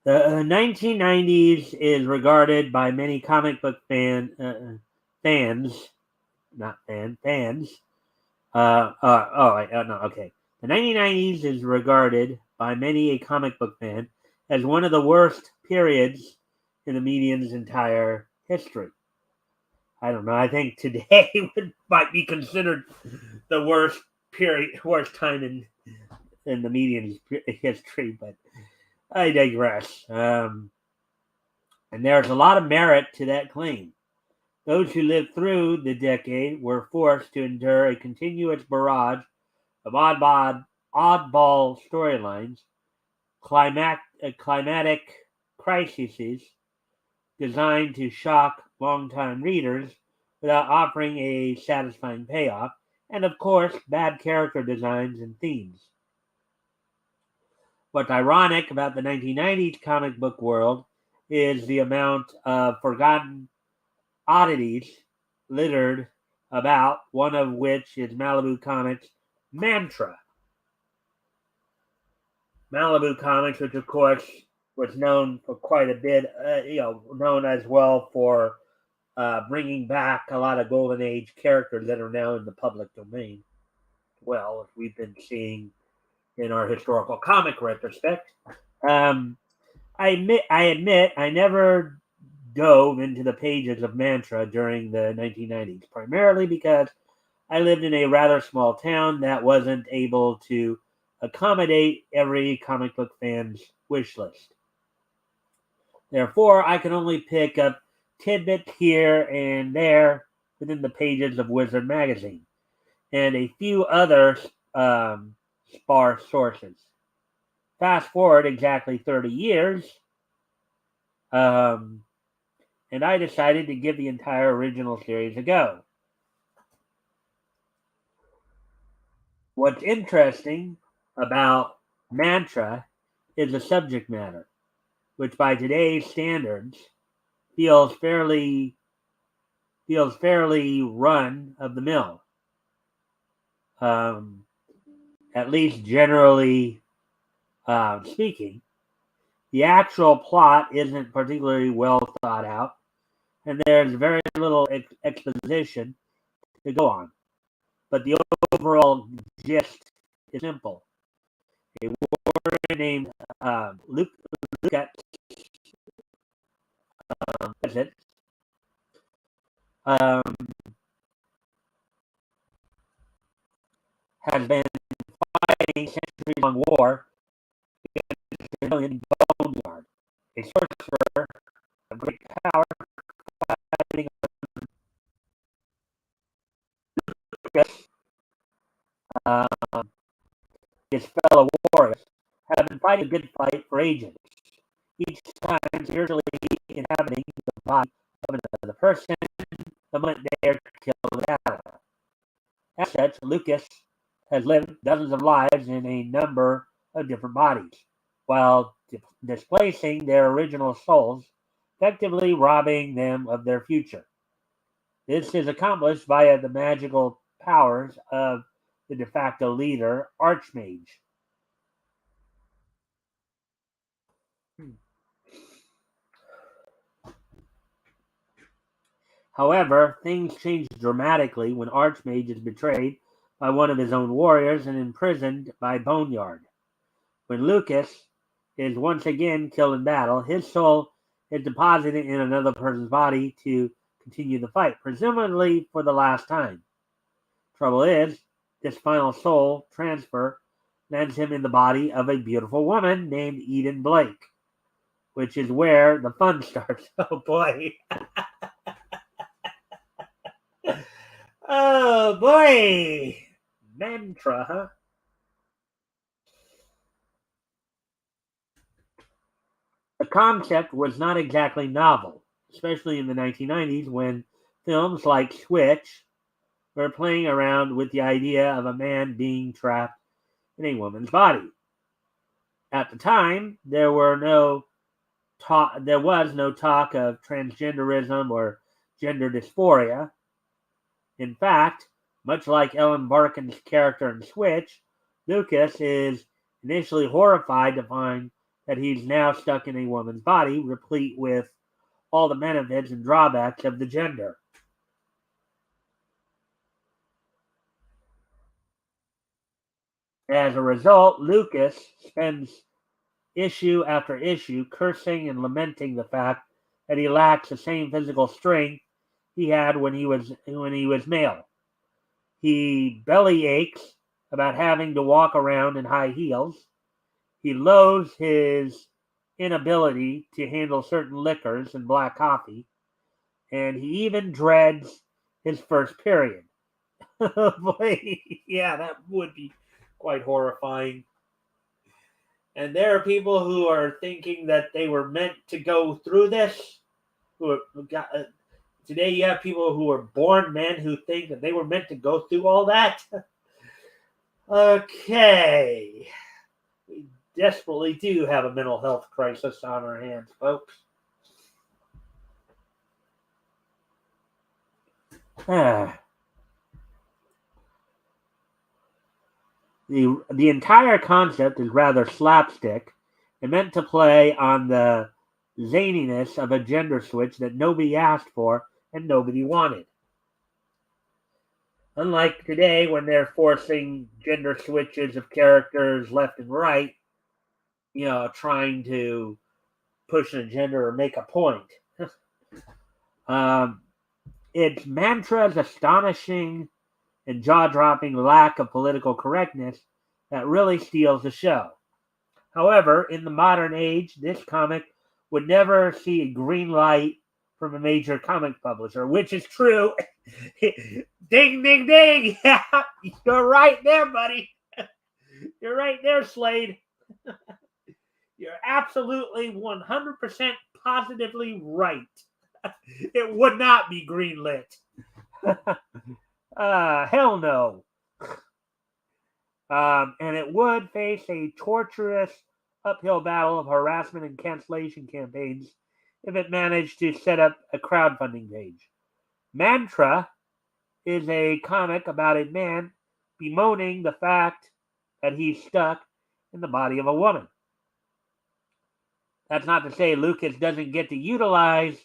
A: The 1990s is regarded by many comic book fans, not fans. No, okay. The 1990s is regarded by many a comic book fan as one of the worst periods in the medium's entire history. I don't know. I think today might be considered the worst time in the medium's history, but I digress. And there's a lot of merit to that claim. Those who lived through the decade were forced to endure a continuous barrage of oddball storylines, climatic crises designed to shock longtime readers without offering a satisfying payoff, and of course, bad character designs and themes. What's ironic about the 1990s comic book world is the amount of forgotten oddities littered about, one of which is Malibu Comics' Mantra. Malibu Comics, which of course was known for quite a bit, known as well for bringing back a lot of Golden Age characters that are now in the public domain. Well, as we've been seeing in our historical comic retrospect. Um, I admit, I never dove into the pages of Mantra during the 1990s, primarily because I lived in a rather small town that wasn't able to accommodate every comic book fan's wish list. Therefore, I can only pick up tidbits here and there within the pages of Wizard magazine and a few other sparse sources. Fast forward exactly 30 years, um, and I decided to give the entire original series a go. What's interesting about Mantra is the subject matter, which by today's standards feels fairly run of the mill. Um, at least generally speaking. The actual plot isn't particularly well thought out, and there's very little exposition to go on. But the overall gist is simple. A warrior named Lucas um, has been fighting centuries-long war against the villain Boneyard, a sorcerer of great power fighting Lucas, um, his fellow warriors, have been fighting a good fight for ages, each time spiritually inhabiting the body of another person the moment they are killed in battle. As such, Lucas has lived dozens of lives in a number of different bodies, while displacing their original souls, effectively robbing them of their future. This is accomplished via the magical powers of the de facto leader, Archmage. However, things change dramatically when Archmage is betrayed by one of his own warriors and imprisoned by Boneyard. When Lucas is once again killed in battle, his soul is deposited in another person's body to continue the fight, presumably for the last time. Trouble is, this final soul transfer lands him in the body of a beautiful woman named Eden Blake, which is where the fun starts. Oh boy. Oh boy. Mantra, huh? The concept was not exactly novel, especially in the 1990s when films like Switch were playing around with the idea of a man being trapped in a woman's body. At the time, there was no talk of transgenderism or gender dysphoria. In fact, much like Ellen Barkin's character in Switch, Lucas is initially horrified to find that he's now stuck in a woman's body, replete with all the benefits and drawbacks of the gender. As a result, Lucas spends issue after issue cursing and lamenting the fact that he lacks the same physical strength he had when he was male. He belly aches about having to walk around in high heels. He loathes his inability to handle certain liquors and black coffee, and he even dreads his first period. Boy, yeah, that would be quite horrifying. And there are people who are thinking that they were meant to go through this. Today, you have people who are born men who think that they were meant to go through all that. Okay. We desperately do have a mental health crisis on our hands, folks. Ah. The entire concept is rather slapstick and meant to play on the zaniness of a gender switch that nobody asked for and nobody wanted. Unlike today, when they're forcing gender switches of characters left and right, trying to push an agenda or make a point. um, it's Mantra's astonishing and jaw dropping lack of political correctness that really steals the show. However, in the modern age, this comic would never see a green light from a major comic publisher, which is true. Ding, ding, ding. You're right there, buddy. You're right there, Slade. You're absolutely 100% positively right. It would not be greenlit. Hell no. And it would face a torturous uphill battle of harassment and cancellation campaigns if it managed to set up a crowdfunding page. Mantra is a comic about a man bemoaning the fact that he's stuck in the body of a woman. That's not to say Lucas doesn't get to utilize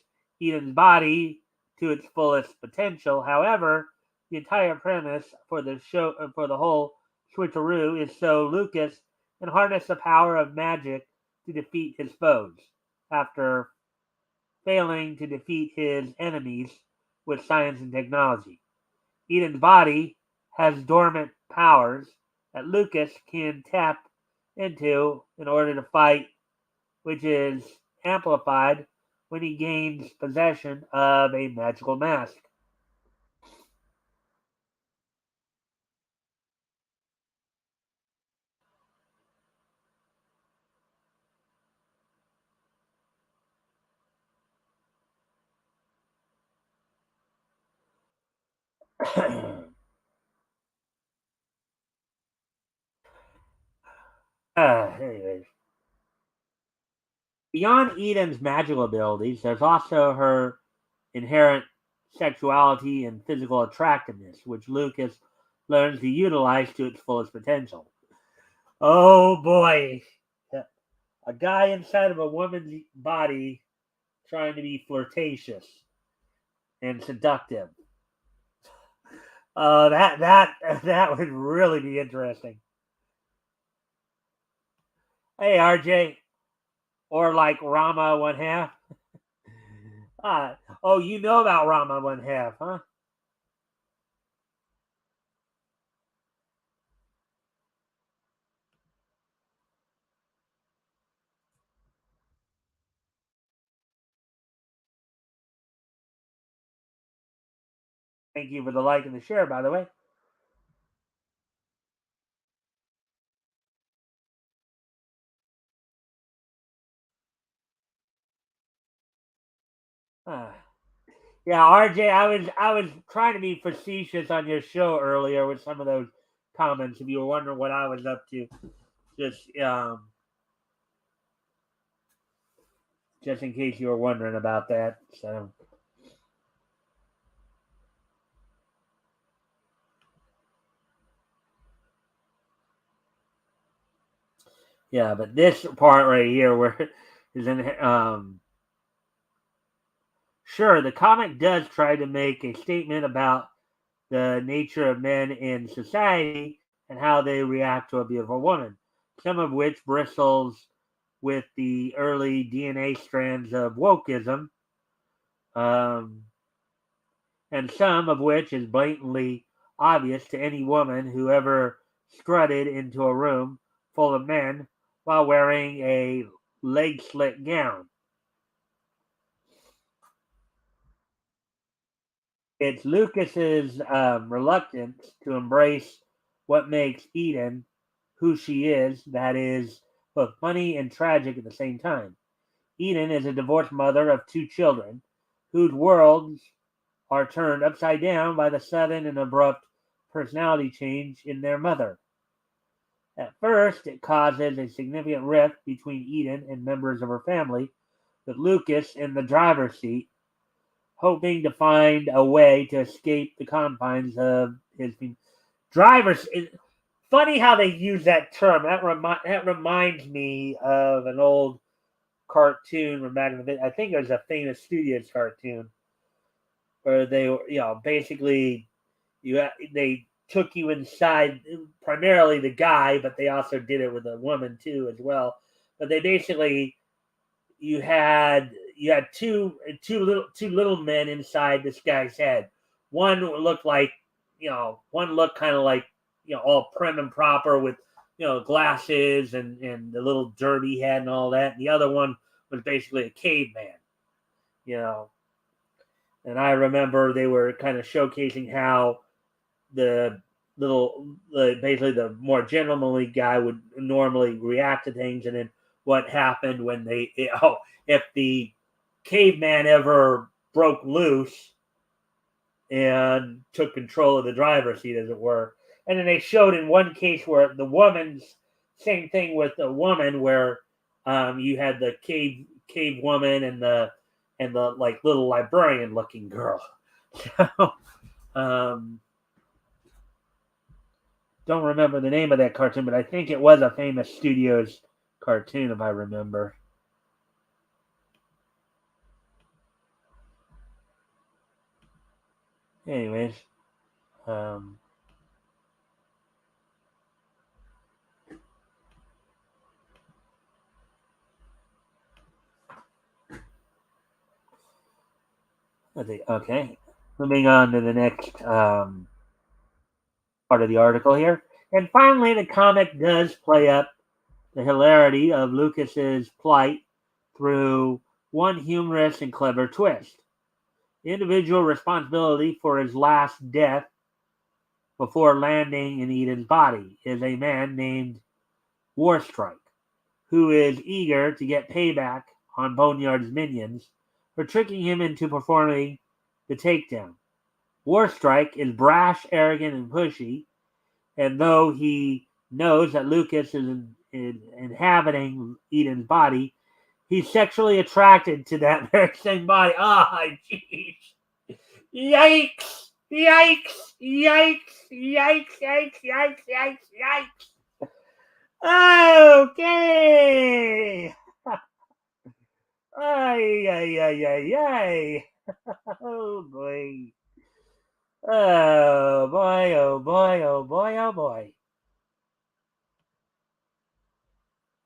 A: Eden's body to its fullest potential. However, the entire premise for the show, for the whole switcheroo, is so Lucas can harness the power of magic to defeat his foes after failing to defeat his enemies with science and technology. Eden's body has dormant powers that Lucas can tap into in order to fight, which is amplified when he gains possession of a magical mask. Anyways, beyond Eden's magical abilities, there's also her inherent sexuality and physical attractiveness, which Lucas learns to utilize to its fullest potential. Oh boy, a guy inside of a woman's body trying to be flirtatious and seductive. That would really be interesting. Hey, RJ, or like Rama one half. Oh, you know about Rama one half, huh? Thank you for the like and the share, by the way. Uh, yeah, RJ, I was trying to be facetious on your show earlier with some of those comments. If you were wondering what I was up to, just just in case you were wondering about that. So yeah, but this part right here where is in sure, the comic does try to make a statement about the nature of men in society and how they react to a beautiful woman, some of which bristles with the early DNA strands of wokeism, um, and some of which is blatantly obvious to any woman who ever strutted into a room full of men while wearing a leg slit gown. It's Lucas's reluctance to embrace what makes Eden who she is that is both funny and tragic at the same time. Eden is a divorced mother of two children whose worlds are turned upside down by the sudden and abrupt personality change in their mother. At first, it causes a significant rift between Eden and members of her family, with Lucas in the driver's seat hoping to find a way to escape the confines of his drivers. Funny how they use that term. That reminds me of an old cartoon from back in the day. I think it was a Famous Studios cartoon where they, basically they took you inside, primarily the guy, but they also did it with a woman too as well. But they basically you had two little men inside this guy's head. One looked like one looked kind of like all prim and proper with glasses and the little derby head and all that. And the other one was basically a caveman, you know. And I remember they were kind of showcasing how the basically the more gentlemanly guy would normally react to things, and then what happened when if the caveman ever broke loose and took control of the driver's seat, as it were. And then they showed in one case where the woman's same thing with the woman where you had the cave woman and the like little librarian looking girl. So, um, don't remember the name of that cartoon, but I think it was a Famous Studios cartoon, if I remember. Anyways, um, let's see. Okay, moving on to the next part of the article here. And finally, the comic does play up the hilarity of Lucas's plight through one humorous and clever twist. The individual responsibility for his last death before landing in Eden's body is a man named Warstrike, who is eager to get payback on Boneyard's minions for tricking him into performing the takedown. Warstrike is brash, arrogant, and pushy, and though he knows that Lucas is inhabiting Eden's body, he's sexually attracted to that very same body. Ah, oh, jeez. Yikes! Yikes! Yikes! Yikes! Yikes! Yikes! Yikes! Yikes! Okay. Ay, ay, ay, ay, ay. Oh boy. Oh boy, oh boy, oh boy, oh boy.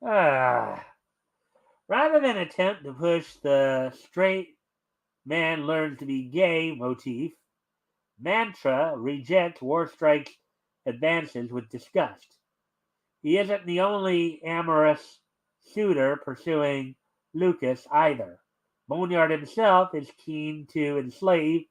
A: Ah. Rather than attempt to push the straight man learns to be gay motif, Mantra rejects Warstrike's advances with disgust. He isn't the only amorous suitor pursuing Lucas either. Boneyard himself is keen to enslave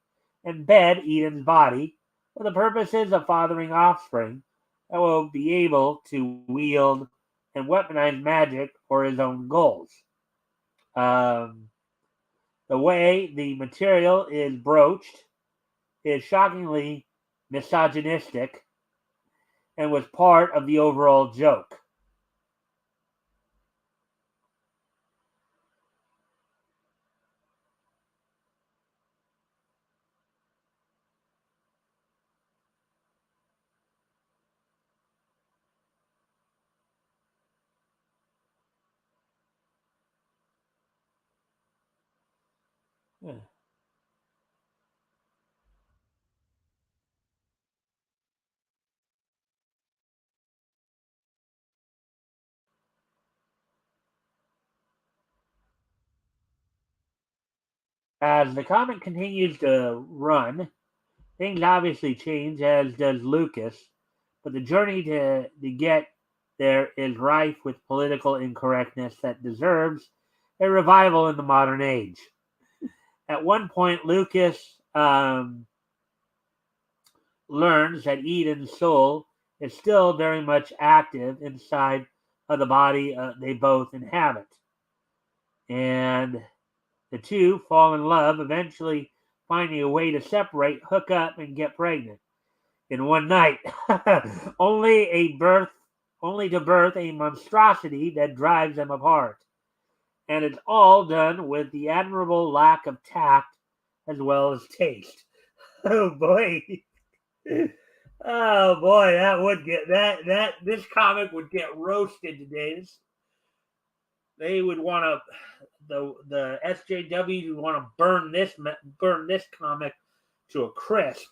A: embed Eden's body for the purposes of fathering offspring that will be able to wield and weaponize magic for his own goals. Um, the way the material is broached is shockingly misogynistic and was part of the overall joke. As the comic continues to run, things obviously change, as does Lucas, but the journey to get there is rife with political incorrectness that deserves a revival in the modern age. At one point, Lucas learns that Eden's soul is still very much active inside of the body they both inhabit. And the two fall in love, eventually finding a way to separate, hook up, and get pregnant in one night. only a birth only to birth a monstrosity that drives them apart. And it's all done with the admirable lack of tact as well as taste. Oh boy. Oh boy, that would get that this comic would get roasted today. They would want to the SJW would want to burn this comic to a crisp.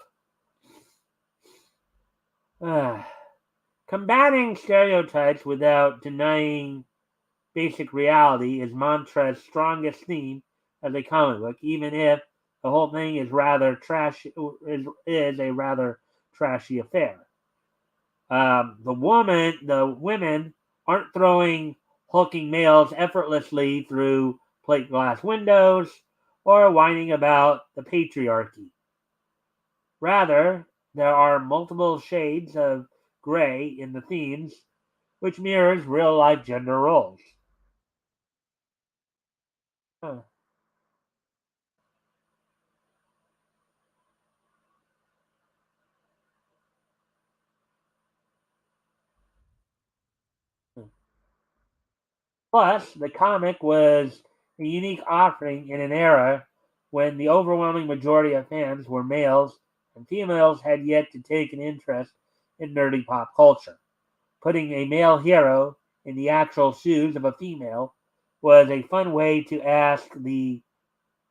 A: Combating stereotypes without denying basic reality is Mantra's strongest theme as a comic book, even if the whole thing is a rather trashy affair. The women aren't throwing hulking males effortlessly through plate glass windows or whining about the patriarchy. Rather, there are multiple shades of gray in the themes, which mirrors real life gender roles. Huh. Plus, the comic was a unique offering in an era when the overwhelming majority of fans were males and females had yet to take an interest in nerdy pop culture. Putting a male hero in the actual shoes of a female was a fun way to ask the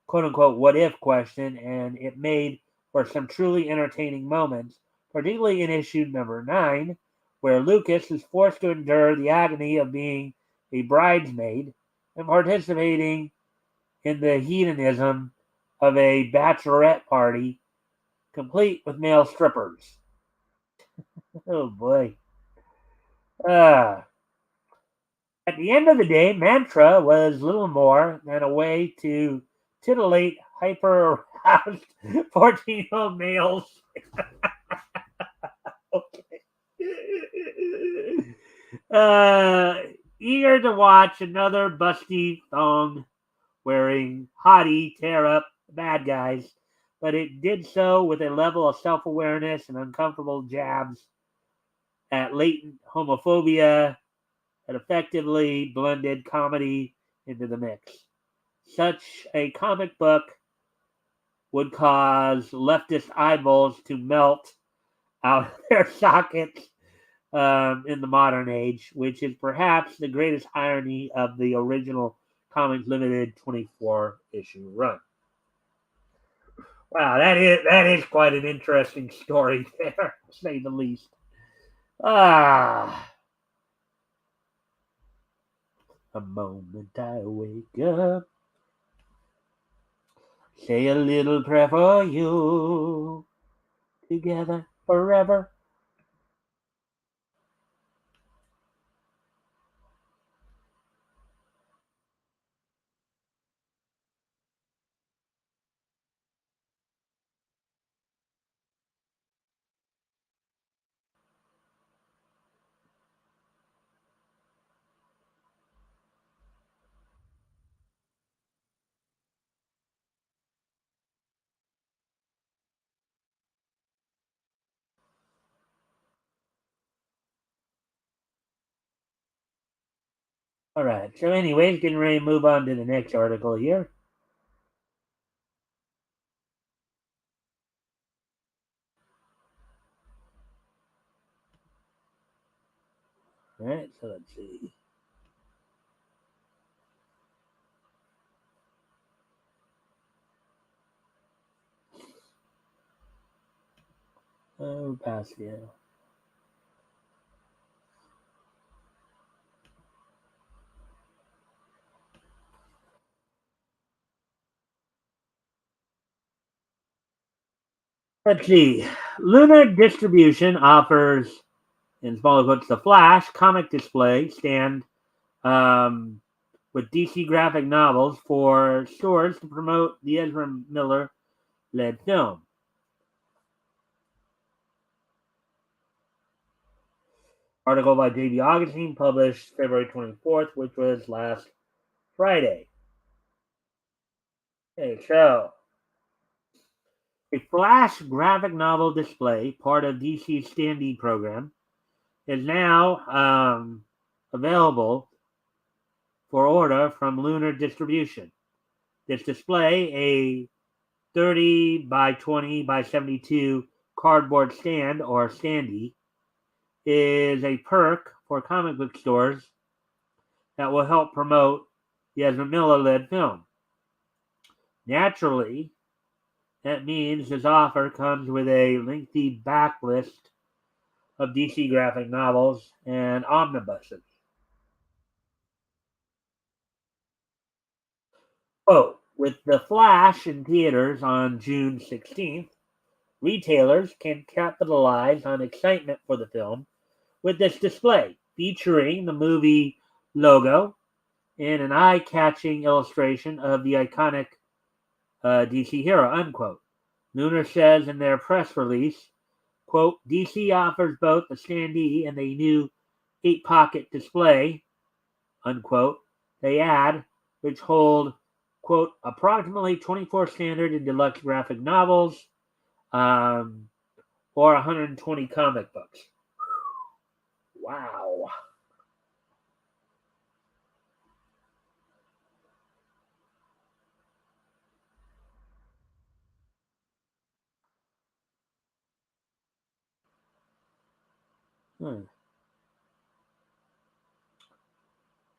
A: quote unquote what if question, and it made for some truly entertaining moments, particularly in issue number 9, where Lucas is forced to endure the agony of being a bridesmaid and participating in the hedonism of a bachelorette party complete with male strippers. Oh boy. Uh, at the end of the day, Mantra was little more than a way to titillate hyper aroused 14-year-old males. Okay. uh, Eager to watch another busty thong wearing hottie tear up the bad guys, but it did so with a level of self awareness and uncomfortable jabs at latent homophobia that effectively blended comedy into the mix. Such a comic book would cause leftist eyeballs to melt out of their sockets in the modern age, which is perhaps the greatest irony of the original Comics Limited 24 issue run. Wow, that is quite an interesting story there, to say the least. Ah, a moment I wake up, say a little prayer for you, together forever. All right. So, anyways, getting ready to move on to the next article here. All right. So let's see. Oh, Pascal. Let's see. Lunar Distribution offers, in smaller quotes, the Flash comic display stand um, with DC graphic novels for stores to promote the Ezra Miller led film. Article by J.B. Augustine, published February 24th, which was last Friday. Okay, so a Flash graphic novel display, part of DC's standee program, is now available for order from Lunar Distribution. This display, a 30 by 20 by 72 cardboard stand or standee, is a perk for comic book stores that will help promote the Ezra Miller led film. Naturally, that means this offer comes with a lengthy backlist of DC graphic novels and omnibuses. Quote, with The Flash in theaters on June 16th, retailers can capitalize on excitement for the film with this display featuring the movie logo and an eye-catching illustration of the iconic DC hero, unquote. Lunar says in their press release, quote, DC offers both a standee and a new 8-pocket display, unquote. They add, which hold, quote, approximately 24 standard and deluxe graphic novels, or 120 comic books. Wow. Hmm.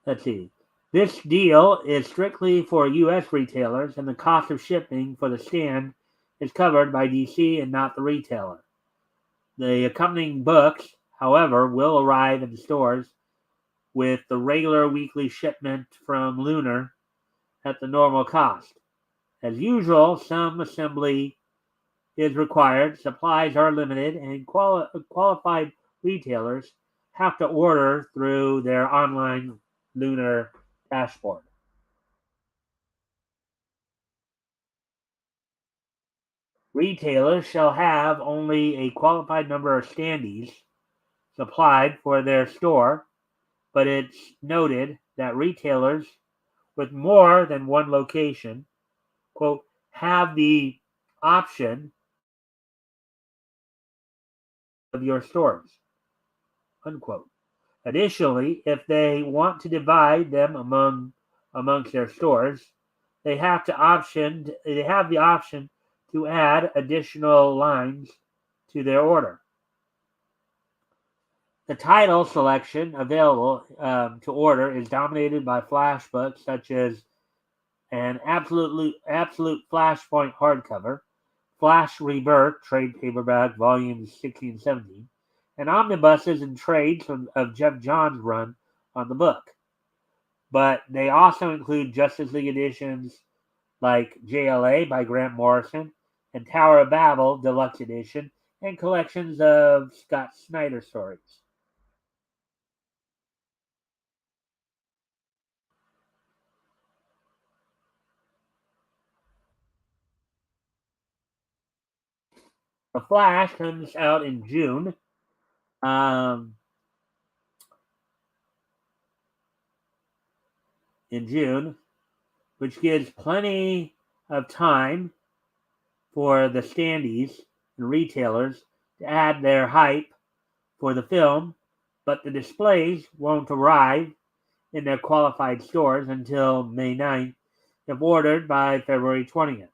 A: Let's see. This deal is strictly for U.S. retailers, and the cost of shipping for the stand is covered by DC and not the retailer. The accompanying books, however, will arrive in stores with the regular weekly shipment from Lunar at the normal cost. As usual, some assembly is required, supplies are limited, and qualified retailers have to order through their online Lunar dashboard. Retailers shall have only a qualified number of standees supplied for their store, but it's noted that retailers with more than one location, quote, have the option of your stores, unquote. Additionally, if they want to divide them amongst their stores, they have the option to add additional lines to their order. The title selection available to order is dominated by flash books such as an absolute Flashpoint hardcover, Flash Rebirth trade paperback volumes 16 and 17, and omnibuses and trades of Jeff Johns' run on the book. But they also include Justice League editions like JLA by Grant Morrison and Tower of Babel Deluxe Edition and collections of Scott Snyder stories. The Flash comes out um, in June, which gives plenty of time for the standees and retailers to add their hype for the film, but the displays won't arrive in their qualified stores until May 9th if ordered by February 20th.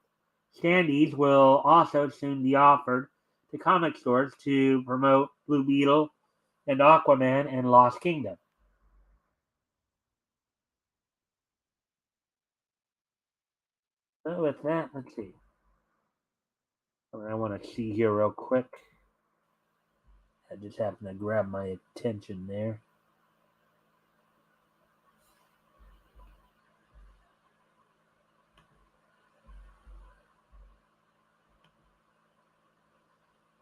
A: Standees will also soon be offered to comic stores to promote Blue Beetle and Aquaman and Lost Kingdom. So with that, let's see. I want to see here real quick. I just happened to grab my attention there.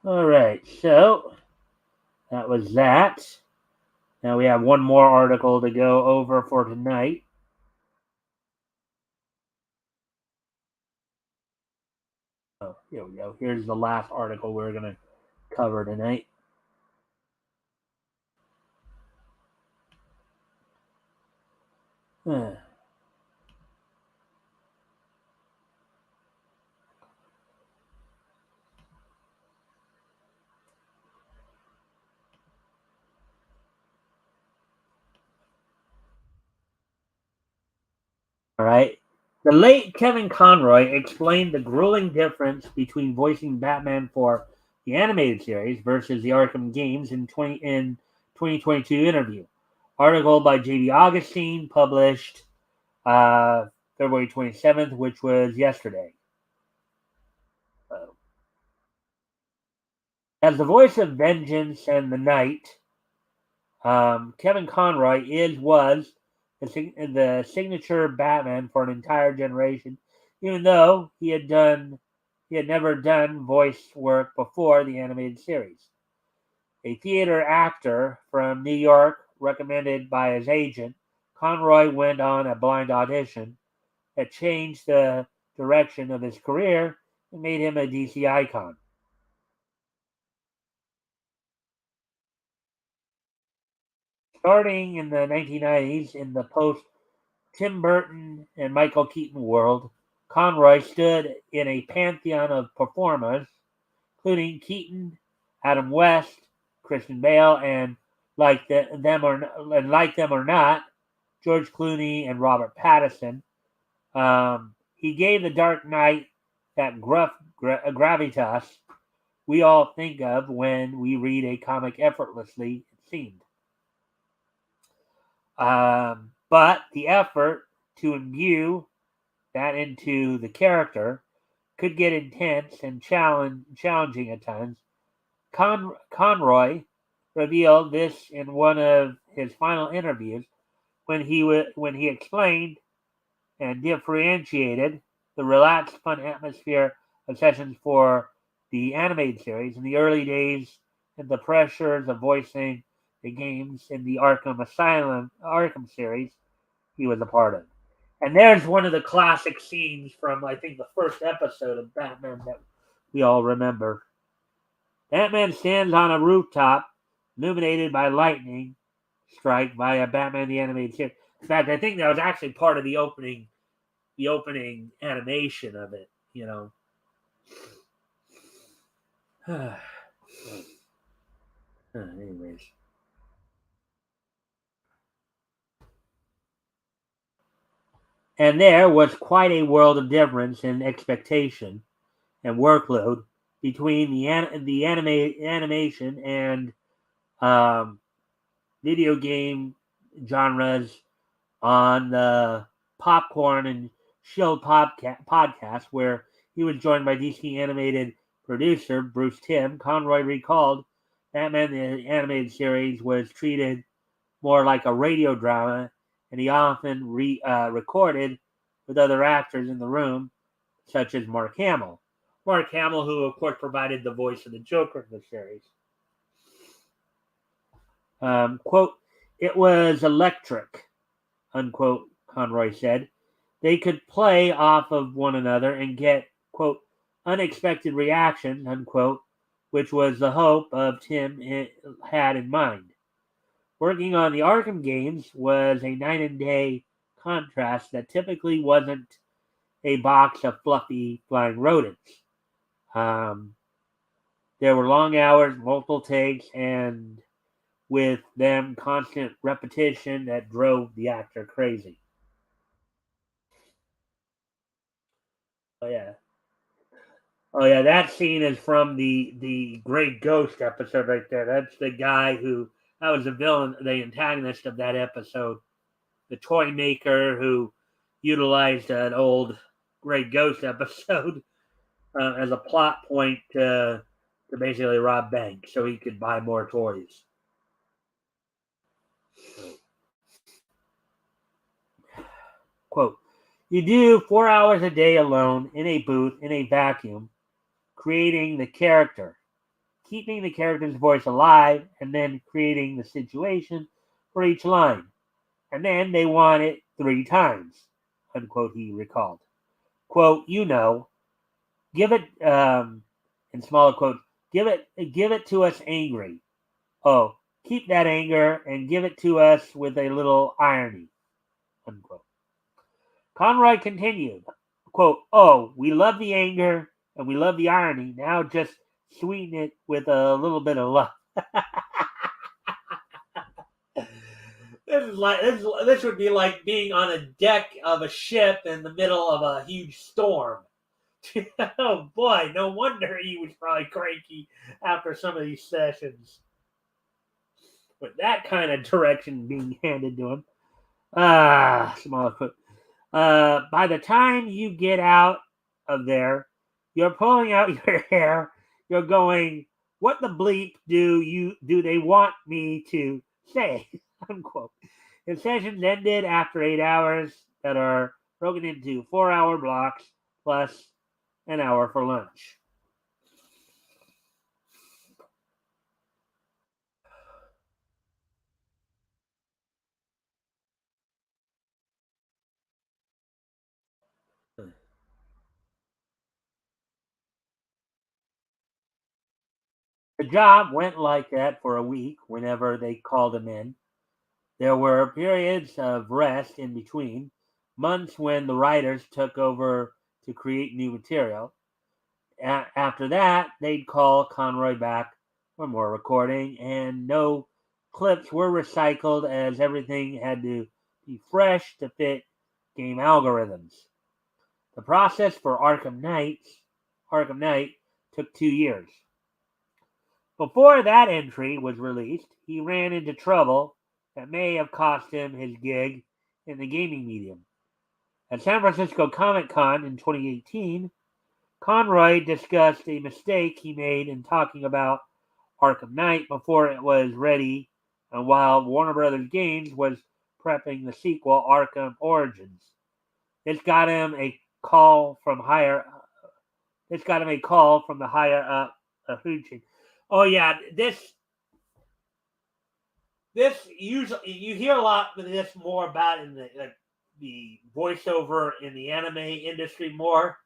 A: All right, so that was that. Now we have one more article to go over for tonight. Oh, here we go. Here's the last article we're going to cover tonight. All right. The late Kevin Conroy explained the grueling difference between voicing Batman for the animated series versus the Arkham games in 2022 interview. Article by J.B. Augustine, published February 27th, which was yesterday. As the voice of Vengeance and the Night, Kevin Conroy was the signature Batman for an entire generation, even though he had never done voice work before the animated series. A theater actor from New York, recommended by his agent, Conroy went on a blind audition that changed the direction of his career and made him a DC icon. Starting in the 1990s in the post Tim Burton and Michael Keaton world, Conroy stood in a pantheon of performers, including Keaton, Adam West, Christian Bale, and like them or not, George Clooney and Robert Pattinson. He gave The Dark Knight that gruff gravitas we all think of when we read a comic effortlessly, it seemed. But the effort to imbue that into the character could get intense and challenging at times. Conroy revealed this in one of his final interviews when he explained and differentiated the relaxed, fun atmosphere of sessions for the animated series in the early days and the pressures of voicing the games in the Arkham series he was a part of. And there's one of the classic scenes from, I think, the first episode of Batman that we all remember. Batman stands on a rooftop, illuminated by lightning strike via Batman the Animated Series. In fact, I think that was actually part of the opening animation of it, you know. Anyways. And there was quite a world of difference in expectation and workload between the animation and video game genres on the Popcorn and Chill podcast, where he was joined by DC animated producer Bruce Timm. Conroy recalled Batman the Animated Series was treated more like a radio drama, and he often recorded with other actors in the room, such as Mark Hamill. Mark Hamill, who of course provided the voice of the Joker in the series. Quote, "It was electric," unquote, Conroy said. They could play off of one another and get, quote, "unexpected reactions," unquote, which was the hope of Tim had in mind. Working on the Arkham games was a night and day contrast that typically wasn't a box of fluffy flying rodents. There were long hours, multiple takes, and with them constant repetition that drove the actor crazy. Oh yeah. Oh yeah, that scene is from the Great Ghost episode right there. That's the guy who that was the villain, the antagonist of that episode, the toy maker who utilized an old Great Ghost episode as a plot point to basically rob banks so he could buy more toys. Quote, you do 4 hours a day alone in a booth, in a vacuum, creating the character, keeping the character's voice alive, and then creating the situation for each line. And then they want it 3 times, unquote, he recalled. Quote, give it, in smaller quotes, give it to us angry. Oh, keep that anger and give it to us with a little irony, unquote. Conroy continued, quote, oh, we love the anger and we love the irony. Now just sweeten it with a little bit of love. This would be like being on a deck of a ship in the middle of a huge storm. Oh boy, no wonder he was probably cranky after some of these sessions. With that kind of direction being handed to him. Smaller foot. By the time you get out of there, you're pulling out your hair. You're going, what the bleep do they want me to say? Unquote. The sessions ended after 8 hours that are broken into 4-hour blocks plus an hour for lunch. The job went like that for a week whenever they called him in. There were periods of rest in between, months when the writers took over to create new material. After that, they'd call Conroy back for more recording, and no clips were recycled as everything had to be fresh to fit game algorithms. The process for Arkham Knight took 2 years. Before that entry was released, he ran into trouble that may have cost him his gig in the gaming medium. At San Francisco Comic Con in 2018, Conroy discussed a mistake he made in talking about Arkham Knight before it was ready, and while Warner Brothers Games was prepping the sequel, Arkham Origins. This got him a call from the higher up food chain. Oh yeah, this usually you hear a lot of this more about in the voiceover in the anime industry more.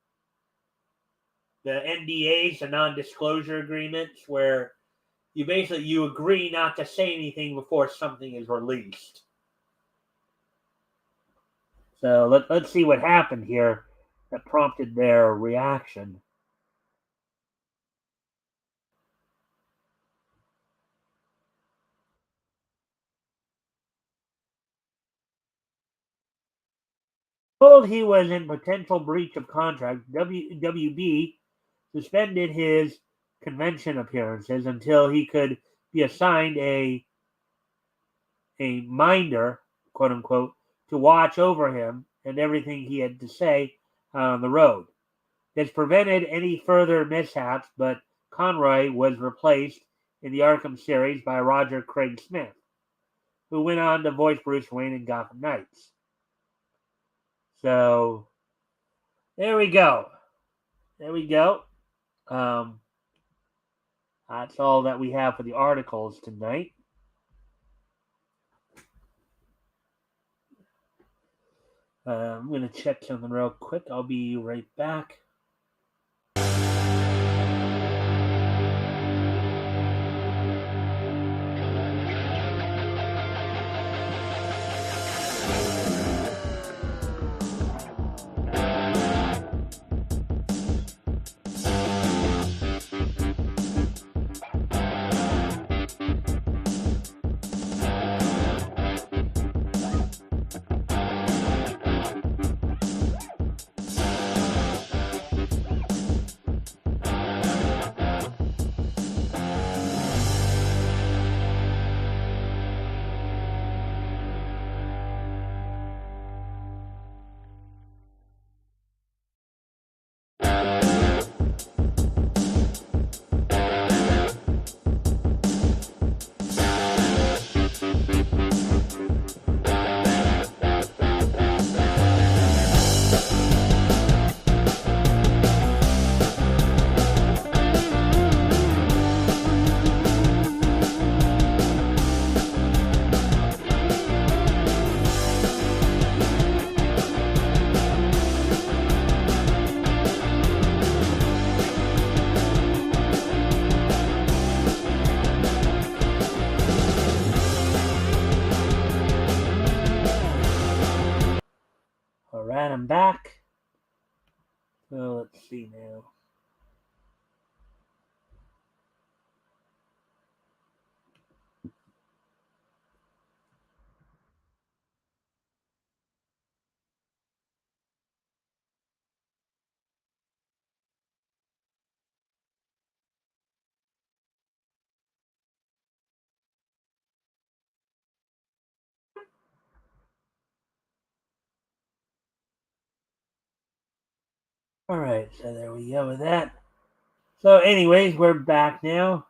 A: The NDAs, the non-disclosure agreements, where you agree not to say anything before something is released. So let's see what happened here that prompted their reaction. Told he was in potential breach of contract, WB suspended his convention appearances until he could be assigned a minder, quote unquote, to watch over him and everything he had to say on the road. This prevented any further mishaps, but Conroy was replaced in the Arkham series by Roger Craig Smith, who went on to voice Bruce Wayne in Gotham Knights. So there we go. That's all that we have for the articles tonight. I'm going to check something real quick. I'll be right back. All right, I'm back. So let's see now. All right, so there we go with that. So, anyways, we're back now.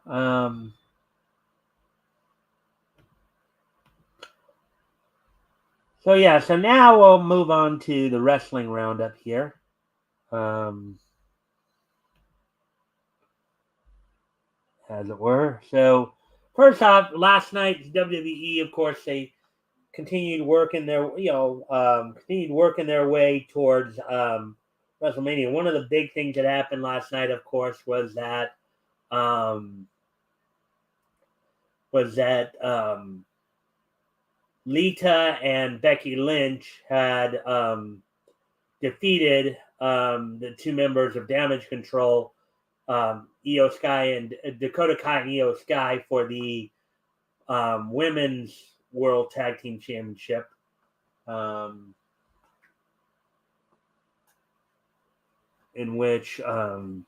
A: So yeah, so now we'll move on to the wrestling roundup here. As it were. So first off, last night WWE, of course, they continued working their way towards WrestleMania. One of the big things that happened last night, of course, um, was that Lita and Becky Lynch had defeated the two members of Damage Control, Io Sky and Dakota Kai and Io Sky for the women's World Tag Team Championship. In which so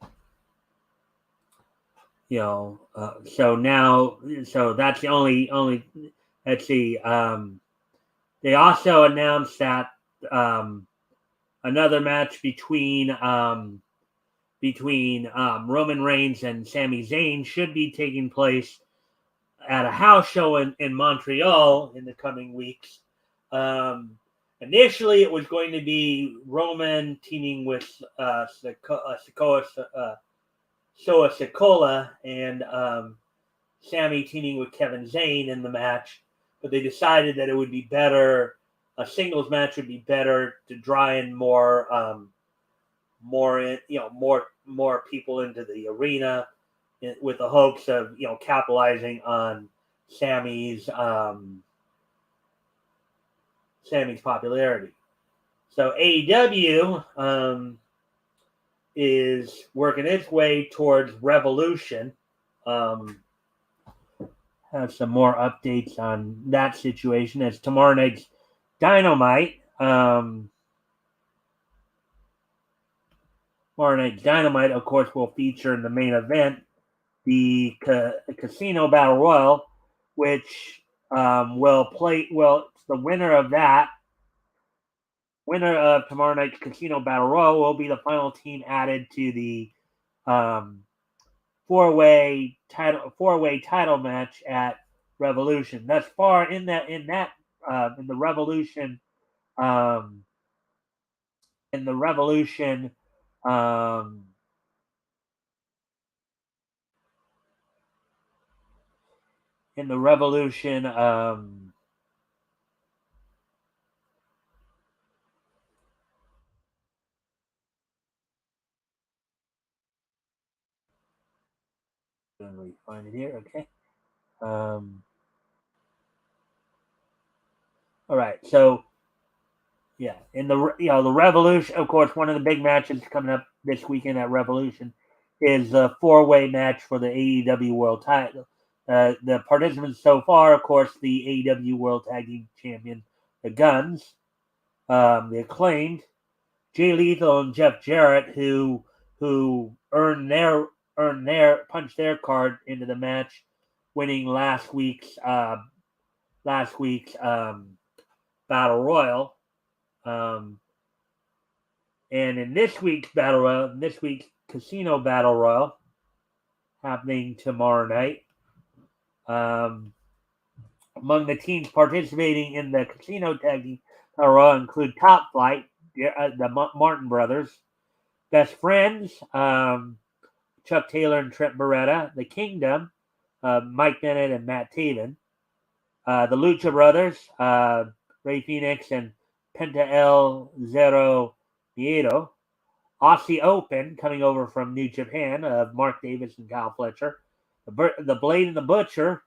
A: now, so that's the only. Let's see. They also announced that another match between Roman Reigns and Sami Zayn should be taking place at a house show in Montreal in the coming weeks. Initially, it was going to be Roman teaming with Soa Sikola and Sammy teaming with Kevin Zane in the match, but they decided that it would be better. A singles match would be better to draw in more people into the arena, with the hopes of capitalizing on Sammy's popularity. So AEW is working its way towards Revolution. Have some more updates on that situation as tomorrow night's Dynamite. Tomorrow night's Dynamite, of course, will feature in the main event the Casino Battle Royal, which will play. Well, the winner of tomorrow night's Casino Battle Royal will be the final team added to the um, four-way title match at Revolution. Thus far, in the Revolution, um, in the Revolution, um, in the Revolution. Let me find it here. Okay. All right. So yeah, in the Revolution, of course, one of the big matches coming up this weekend at Revolution is a four-way match for the AEW World Title. The participants so far, of course, the AEW World Tag Team Champion, the Guns, the Acclaimed, Jay Lethal, and Jeff Jarrett, who punched their card into the match, winning last week's Battle Royal. And in this week's Battle Royal, this week's Casino Battle Royal, happening tomorrow night, among the teams participating in the Casino Tag Team Battle Royal include Top Flight, the Martin Brothers, Best Friends, Chuck Taylor and Trent Beretta, The Kingdom, Mike Bennett and Matt Taven, the Lucha Brothers, Ray Phoenix and Penta El Zero Miedo, Aussie Open coming over from New Japan of Mark Davis and Kyle Fletcher, the Blade and the Butcher,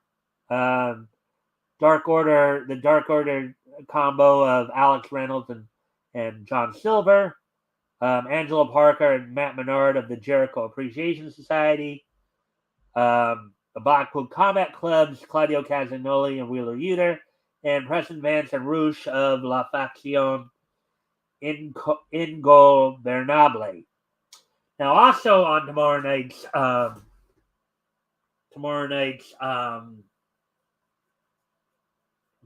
A: the Dark Order combo of Alex Reynolds and and John Silver, Angelo Parker and Matt Menard of the Jericho Appreciation Society, the Blackpool Combat Club's Claudio Casanoli and Wheeler Yuter, and Preston Vance and Rouge of La Facción Ingobernable. Now, also on tomorrow night's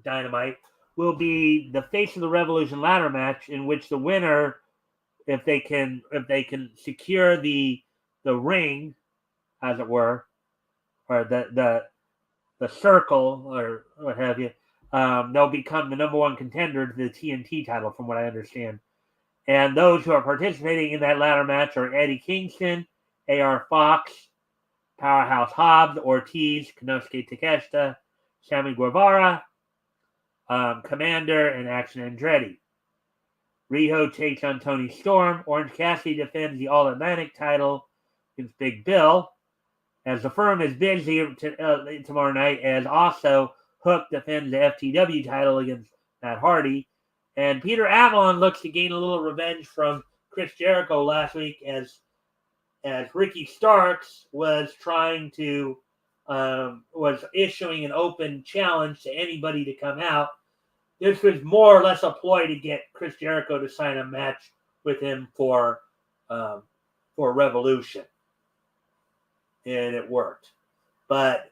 A: Dynamite will be the Face of the Revolution ladder match, in which the winner, if they can secure the ring, as it were, or the circle or what have you, they'll become the number one contender to the TNT title, from what I understand. And those who are participating in that ladder match are Eddie Kingston, AR Fox, Powerhouse Hobbs, Ortiz, Konosuke Takeshita, Sammy Guevara, Commander, and Action Andretti. Riho takes on Tony Storm. Orange Cassidy defends the All-Atlantic title against Big Bill. As the firm is busy tomorrow night, as also Hook defends the FTW title against Matt Hardy. And Peter Avalon looks to gain a little revenge from Chris Jericho last week, as Ricky Starks was issuing an open challenge to anybody to come out. This was more or less a ploy to get Chris Jericho to sign a match with him for Revolution, and it worked. But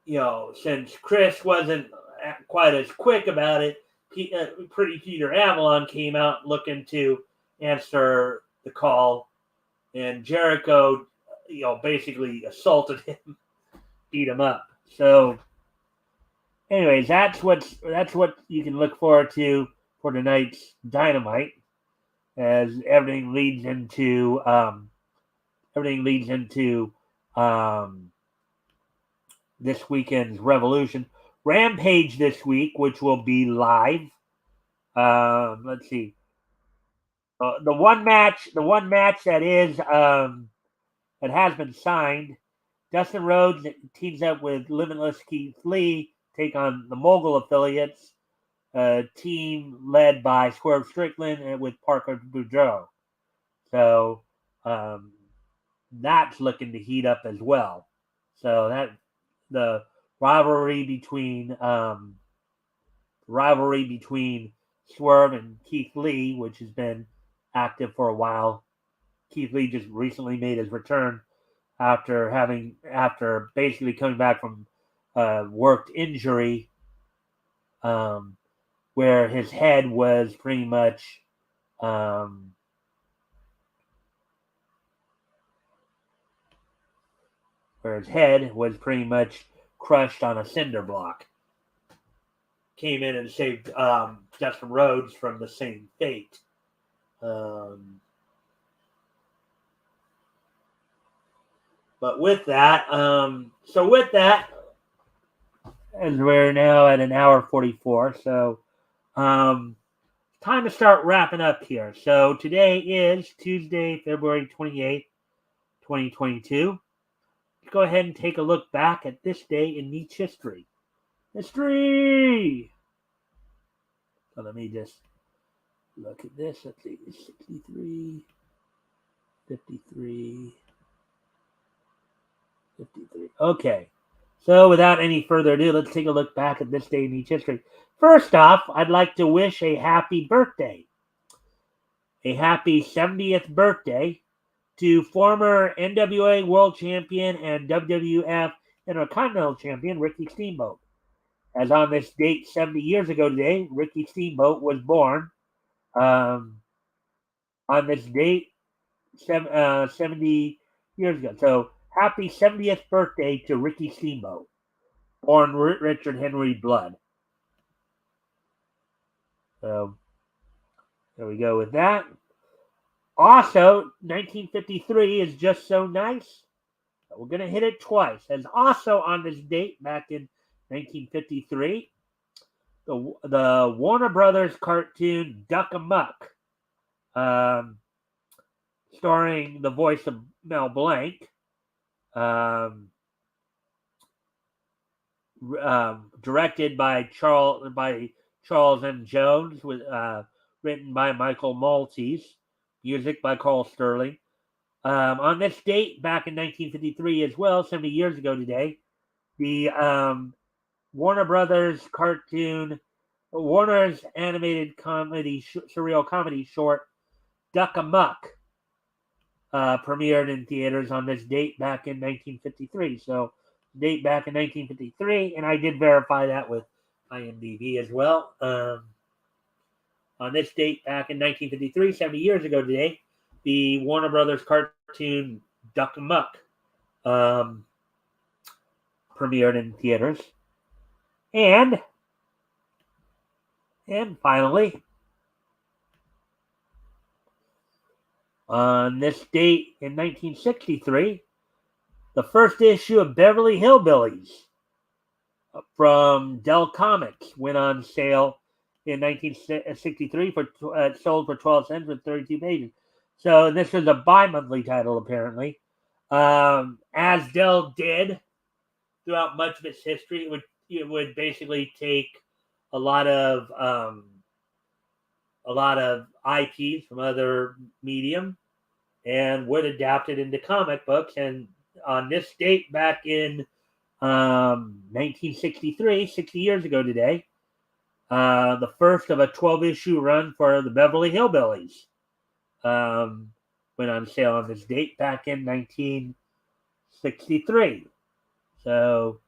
A: since Chris wasn't quite as quick about it, Pretty Peter Avalon came out looking to answer the call, and Jericho, basically assaulted him, beat him up. So, anyways, that's what you can look forward to for tonight's Dynamite, as everything leads into this weekend's Revolution. Rampage this week, which will be live. Let's see. The one match that is that has been signed. Dustin Rhodes teams up with Limitless Keith Lee, take on the Mogul affiliates, a team led by Swerve Strickland and with Parker Boudreaux. So that's looking to heat up as well. So that the rivalry between Swerve and Keith Lee, which has been active for a while. Keith Lee just recently made his return after basically coming back from worked injury, where his head was pretty much crushed on a cinder block. Came in and saved Dustin Rhodes from the same fate. But with that, as we're now at an hour 44, so time to start wrapping up here. So today is Tuesday, February 28th, 2022. Let's go ahead and take a look back at this day in Nietzsche history. So let me just look at this. Let's see, 63, 53, 53. Okay. So without any further ado, let's take a look back at this day in Nietzsche history. First off, I'd like to wish a happy birthday. A happy 70th birthday to former NWA World Champion and WWF Intercontinental Champion Ricky Steamboat. As on this date 70 years ago today, Ricky Steamboat was born. On this date 70 years ago. So happy 70th birthday to Ricky Steamboat, born Richard Henry Blood. So there we go with that. Also, 1953 is just so nice. We're going to hit it twice. As also on this date, back in 1953, the Warner Brothers cartoon Duck Amuck, starring the voice of Mel Blanc, directed by Charles M. Jones, with written by Michael Maltese, music by Carl Sterling. On this date, back in 1953 as well, 70 years ago today, the Warner Brothers Warner's animated comedy, surreal comedy short, Duck Amuck, premiered in theaters on this date back in 1953. So, date back in 1953, and I did verify that with IMDb as well. On this date back in 1953, 70 years ago today, the Warner Brothers cartoon Duck Amuck premiered in theaters. And finally, on this date in 1963, the first issue of Beverly Hillbillies from Dell Comics went on sale in 1963 sold for 12 cents with 32 pages. So this was a bi-monthly title, apparently. As Dell did throughout much of its history, it would basically take a lot of IPs from other medium and would adapt it into comic books. And on this date back in 1963, 60 years ago today, the first of a 12-issue run for the Beverly Hillbillies went on sale on this date back in 1963. So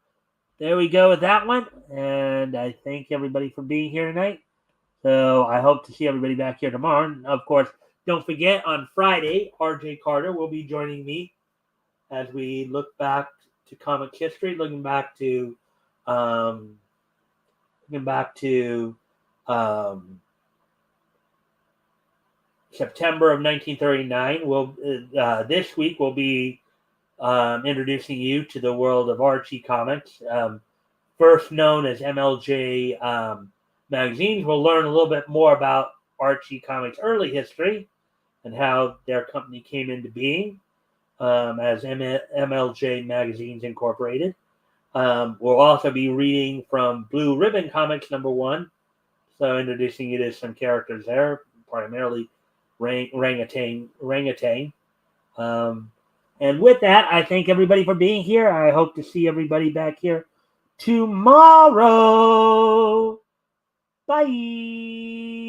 A: there we go with that one. And I thank everybody for being here tonight. So I hope to see everybody back here tomorrow. And of course, don't forget, on Friday, RJ Carter will be joining me as we look back to comic history, looking back to September of 1939. This week we'll be introducing you to the world of Archie Comics, first known as MLJ magazines. We'll learn a little bit more about Archie Comics' early history and how their company came into being as MLJ Magazines Incorporated. We'll also be reading from Blue Ribbon Comics #1, so introducing you to some characters there, primarily Rangatang. And with that, I thank everybody for being here. I hope to see everybody back here tomorrow. Bye.